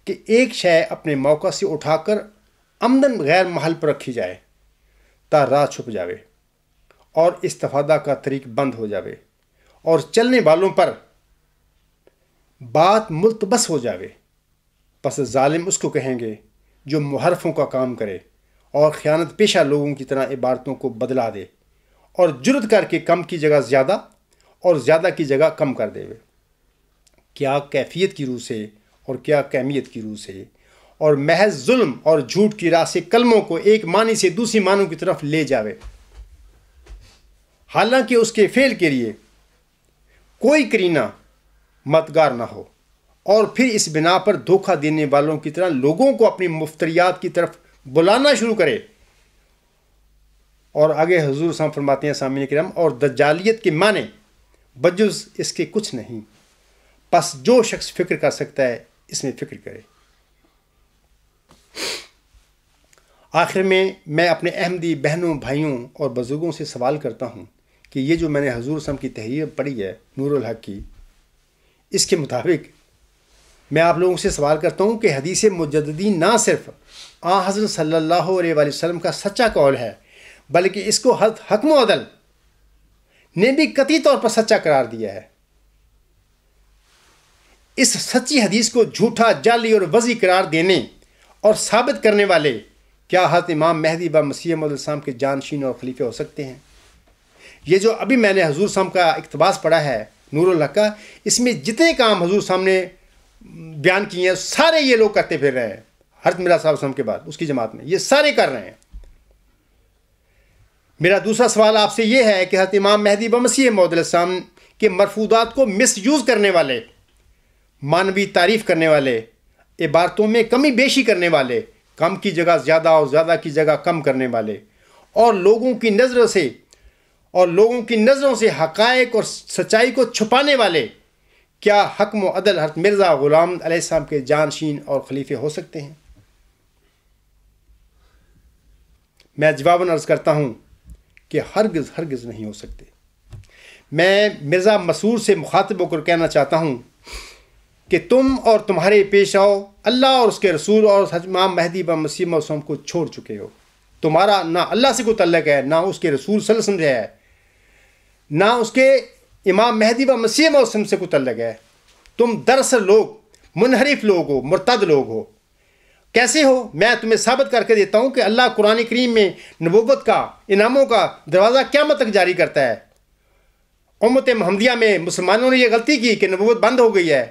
کہ ایک شے اپنے موقع سے اٹھا کر عمدن غیر محل پر رکھی جائے تا راہ چھپ جاوے اور استفادہ کا طریق بند ہو جاوے، اور چلنے والوں پر بات ملتبس ہو جاوے، پس ظالم اس کو کہیں گے جو محرفوں کا کام کرے اور خیانت پیشہ لوگوں کی طرح عبارتوں کو بدلا دے، اور جرت کر کے کم کی جگہ زیادہ اور زیادہ کی جگہ کم کر دے۔ کیا کیفیت کی روح سے اور کیا کیمیت کی روح سے، اور محض ظلم اور جھوٹ کی راہ سے کلموں کو ایک معنی سے دوسری معنوں کی طرف لے جاوے، حالانکہ اس کے فعل کے لیے کوئی کرینہ مددگار نہ ہو، اور پھر اس بنا پر دھوکہ دینے والوں کی طرح لوگوں کو اپنی مفتریات کی طرف بلانا شروع کرے۔ اور آگے حضور صلی اللہ علیہ وسلم فرماتے ہیں سامعین کرام، اور دجالیت کے معنی بجز اس کے کچھ نہیں، پس جو شخص فکر کر سکتا ہے اس میں فکر کرے۔ آخر میں اپنے احمدی بہنوں، بھائیوں اور بزرگوں سے سوال کرتا ہوں کہ یہ جو میں نے حضور صلی اللہ علیہ وسلم کی تحریر پڑھی ہے نور الحق کی، اس کے مطابق میں آپ لوگوں سے سوال کرتا ہوں کہ حدیث مجددین نہ صرف حضرت صلی اللہ علیہ وآلہ وسلم کا سچا قول ہے، بلکہ اس کو حضرت حق معدل نے بھی قطعی طور پر سچا قرار دیا ہے۔ اس سچی حدیث کو جھوٹا، جعلی اور وضعی قرار دینے اور ثابت کرنے والے کیا حضرت امام مہدی و مسیح موعود السلام کے جانشین اور خلیفے ہو سکتے ہیں؟ یہ جو ابھی میں نے حضور صاحب کا اقتباس پڑھا ہے نور الحق کا، اس میں جتنے کام حضور صاحب نے بیان کیے ہیں سارے یہ لوگ کرتے پھر رہے ہیں۔ حضرت مرزا صاحب وسلم کے بعد اس کی جماعت میں یہ سارے کر رہے ہیں۔ میرا دوسرا سوال آپ سے یہ ہے کہ حضرت امام مہدی و مسیح موعود السلام کے مرفوضات کو مس یوز کرنے والے، مانوی تعریف کرنے والے، عبارتوں میں کمی بیشی کرنے والے، کم کی جگہ زیادہ اور زیادہ کی جگہ کم کرنے والے، اور لوگوں کی نظروں سے حقائق اور سچائی کو چھپانے والے، کیا حکم و عدل حضرت مرزا غلام علیہ السلام کے جانشین اور خلیفے ہو سکتے ہیں؟ میں جواباً عرض کرتا ہوں کہ ہرگز نہیں ہو سکتے۔ میں مرزا مسرور سے مخاطب ہو کر کہنا چاہتا ہوں کہ تم اور تمہارے پیشوا اللہ اور اس کے رسول اور امام مہدی و مسیح موعود السلام کو چھوڑ چکے ہو۔ تمہارا نہ اللہ سے کوئی تعلق ہے، نہ اس کے رسول صلی اللہ علیہ وسلم سے ہے، نہ اس کے امام مہدی و مسیح موعود السلام سے کوئی تعلق ہے۔ تم دراصل لوگ منحرف لوگ ہو، مرتد لوگ ہو۔ کیسے ہو؟ میں تمہیں ثابت کر کے دیتا ہوں کہ اللہ قرآن کریم میں نبوت کا، انعاموں کا دروازہ قیامت تک جاری کرتا ہے۔ امت محمدیہ میں مسلمانوں نے یہ غلطی کی کہ نبوت بند ہو گئی ہے۔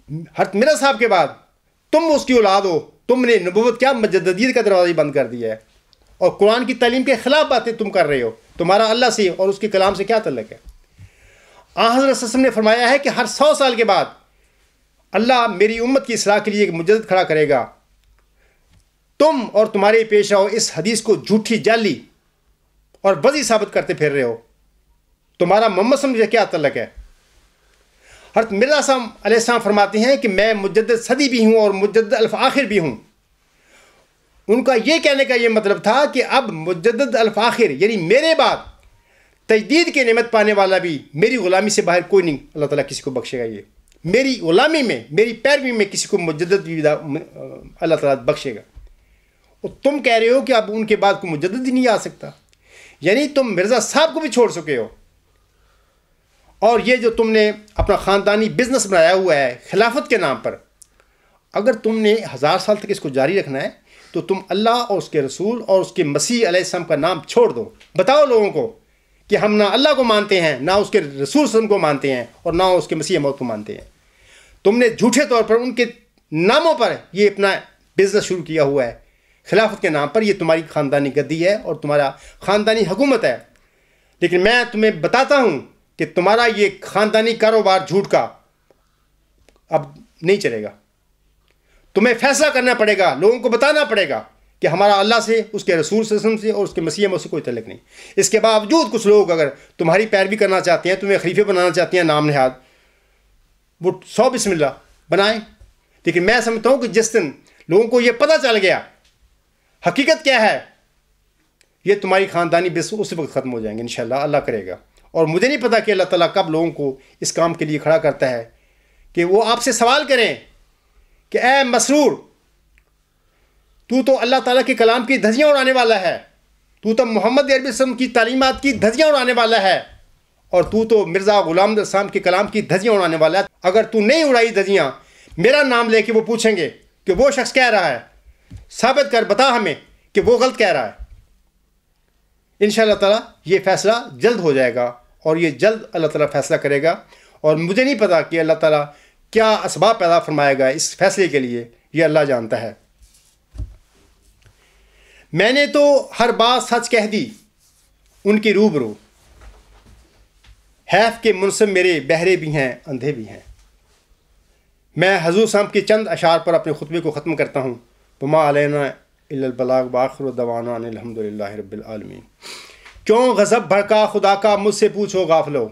حضرت مرزا صاحب کے بعد تم اس کی اولاد ہو، تم نے نبوت کیا مجددیت کا دروازہ بند کر دیا ہے، اور قرآن کی تعلیم کے خلاف باتیں تم کر رہے ہو۔ تمہارا اللہ سے اور اس کے کلام سے کیا تعلق ہے؟ حضرت صلی اللہ علیہ وسلم نے فرمایا ہے کہ ہر 100 سال کے بعد اللہ میری امت کی اصلاح کے لیے ایک مجدد کھڑا کرے گا۔ تم اور تمہارے پیشوا اس حدیث کو جھوٹی، جعلی اور بزی ثابت کرتے پھر رہے ہو۔ تمہارا محمد صلی اللہ علیہ وسلم سے کیا تعلق ہے؟ حضرت مرزا صاحب علیہ السلام فرماتے ہیں کہ میں مجدد صدی بھی ہوں اور مجدد الفاخر بھی ہوں۔ ان کا یہ کہنے کا یہ مطلب تھا کہ اب مجدد الفاخر یعنی میرے بعد تجدید کی نعمت پانے والا بھی میری غلامی سے باہر کوئی نہیں، اللہ تعالیٰ کسی کو بخشے گا۔ یہ میری غلامی میں، میری پیروی میں کسی کو مجدد بھی اللہ تعالیٰ بخشے گا۔ اور تم کہہ رہے ہو کہ اب ان کے بعد کوئی مجدد ہی نہیں آ سکتا، یعنی تم مرزا صاحب کو بھی چھوڑ چکے ہو۔ اور یہ جو تم نے اپنا خاندانی بزنس بنایا ہوا ہے خلافت کے نام پر، اگر تم نے 1000 سال تک اس کو جاری رکھنا ہے تو تم اللہ اور اس کے رسول اور اس کے مسیح علیہ السلام کا نام چھوڑ دو۔ بتاؤ لوگوں کو کہ ہم نہ اللہ کو مانتے ہیں، نہ اس کے رسول صلی اللہ علیہ وسلم کو مانتے ہیں، اور نہ اس کے مسیح موت کو مانتے ہیں۔ تم نے جھوٹے طور پر ان کے ناموں پر یہ اپنا بزنس شروع کیا ہوا ہے خلافت کے نام پر۔ یہ تمہاری خاندانی گدی ہے اور تمہارا خاندانی حکومت ہے، لیکن میں تمہیں بتاتا ہوں کہ تمہارا یہ خاندانی کاروبار جھوٹ کا اب نہیں چلے گا۔ تمہیں فیصلہ کرنا پڑے گا، لوگوں کو بتانا پڑے گا کہ ہمارا اللہ سے، اس کے رسول صلی اللہ علیہ وسلم سے اور اس کے مسیح موعود سے کوئی تعلق نہیں۔ اس کے باوجود کچھ لوگ اگر تمہاری پیروی کرنا چاہتے ہیں، تمہیں خلیفے بنانا چاہتے ہیں نام نہاد، وہ 100 بسم اللہ بنائیں۔ لیکن میں سمجھتا ہوں کہ جس دن لوگوں کو یہ پتہ چل گیا حقیقت کیا ہے، یہ تمہاری خاندانی بس اس وقت ختم ہو جائیں گے انشاءاللہ، اللہ کرے گا۔ اور مجھے نہیں پتا کہ اللہ تعالیٰ کب لوگوں کو اس کام کے لیے کھڑا کرتا ہے کہ وہ آپ سے سوال کریں کہ اے مسرور، تو اللہ تعالیٰ کے کلام کی دھجیاں اڑانے والا ہے، تو محمد عربی وسلم کی تعلیمات کی دھجیاں اڑانے والا ہے، اور تو مرزا غلام السلام کے کلام کی دھجیاں اڑانے والا ہے۔ اگر تو نہیں اڑائی دھجیاں، میرا نام لے کے وہ پوچھیں گے کہ وہ شخص کہہ رہا ہے، ثابت کر، بتا ہمیں کہ وہ غلط کہہ رہا ہے۔ انشاءاللہ تعالیٰ یہ فیصلہ جلد ہو جائے گا، اور یہ جلد اللہ تعالیٰ فیصلہ کرے گا، اور مجھے نہیں پتا کہ اللہ تعالیٰ کیا اسباب پیدا فرمائے گا اس فیصلے کے لیے، یہ اللہ جانتا ہے۔ میں نے تو ہر بات سچ کہہ دی ان کی روبرو، حیف کے منصب میرے بہرے بھی ہیں، اندھے بھی ہیں۔ میں حضور صاحب کے چند اشعار پر اپنے خطبے کو ختم کرتا ہوں۔ وما علینا الا البلاغ وآخر دعوانا ان الحمدللہ رب العالمین۔ کیوں غضب بھڑکا خدا کا، مجھ سے پوچھو غافلو،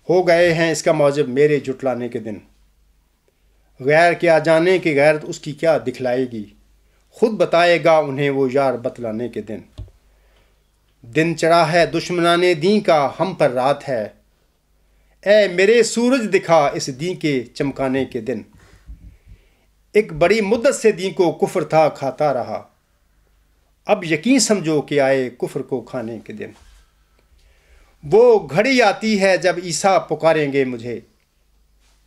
ہو گئے ہیں اس کا موجب میرے جھٹلانے کے دن۔ غیر کیا جانے کہ غیرت اس کی کیا دکھلائے گی، خود بتائے گا انہیں وہ یار بتلانے کے دن۔ دن چڑھا ہے دشمنان دین کا، ہم پر رات ہے، اے میرے سورج دکھا اس دین کے چمکانے کے دن۔ ایک بڑی مدت سے دین کو کفر تھا کھاتا رہا، اب یقین سمجھو کہ آئے کفر کو کھانے کے دن۔ وہ گھڑی آتی ہے جب عیسیٰ پکاریں گے مجھے،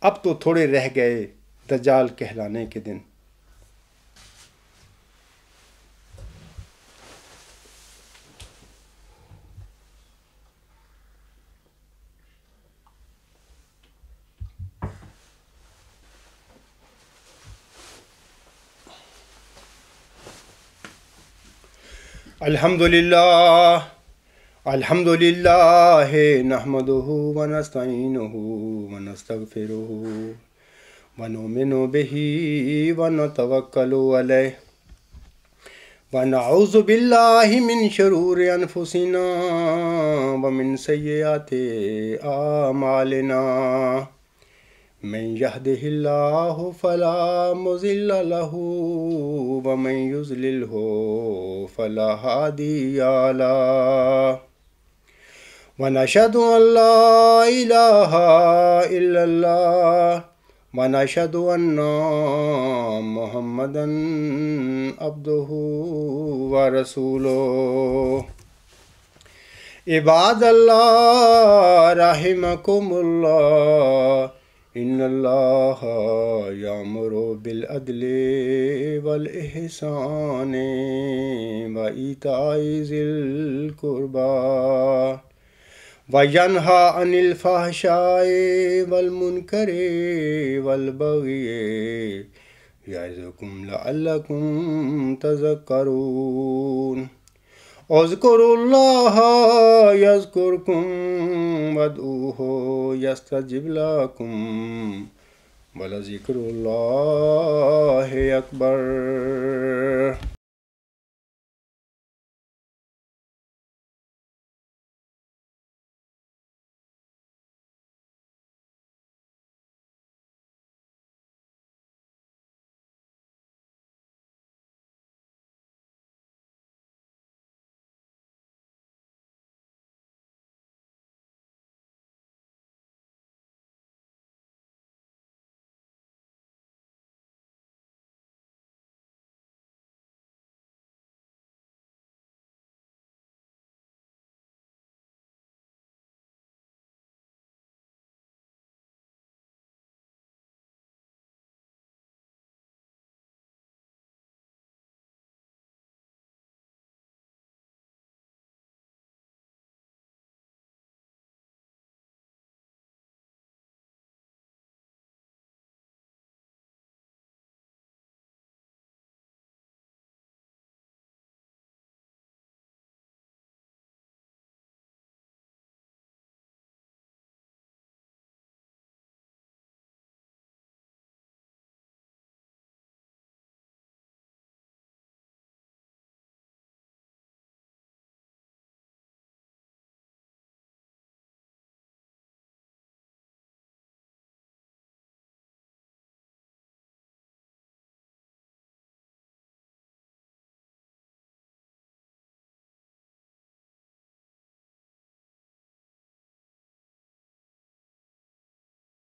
اب تو تھوڑے رہ گئے دجال کہلانے کے دن۔ الحمدللہ نحمدہ ونستعینہ ونستغفرہ ونؤمن بہ ونتوکل علیہ ونعوذ باللہ من شرور انفسنا ومن سیئات اعمالنا من یہدہ اللہ فلا مضل لہ ومن یضللہ فلا ہادی لہ ونشہد ان لا الہ الا اللہ ونشہد ان محمدا عبدہ ورسولہ عباد اللہ رحمکم اللہ ان اللہ یامر بالعدل والاحسان وایتاء ذی القربی وینہی عن الفحشاء والمنکر والبغی یعظکم لعلکم تذکرون اذکروا اللہ یذکرکم وادعوہ یستجب لکم ولذکر اللہ اکبر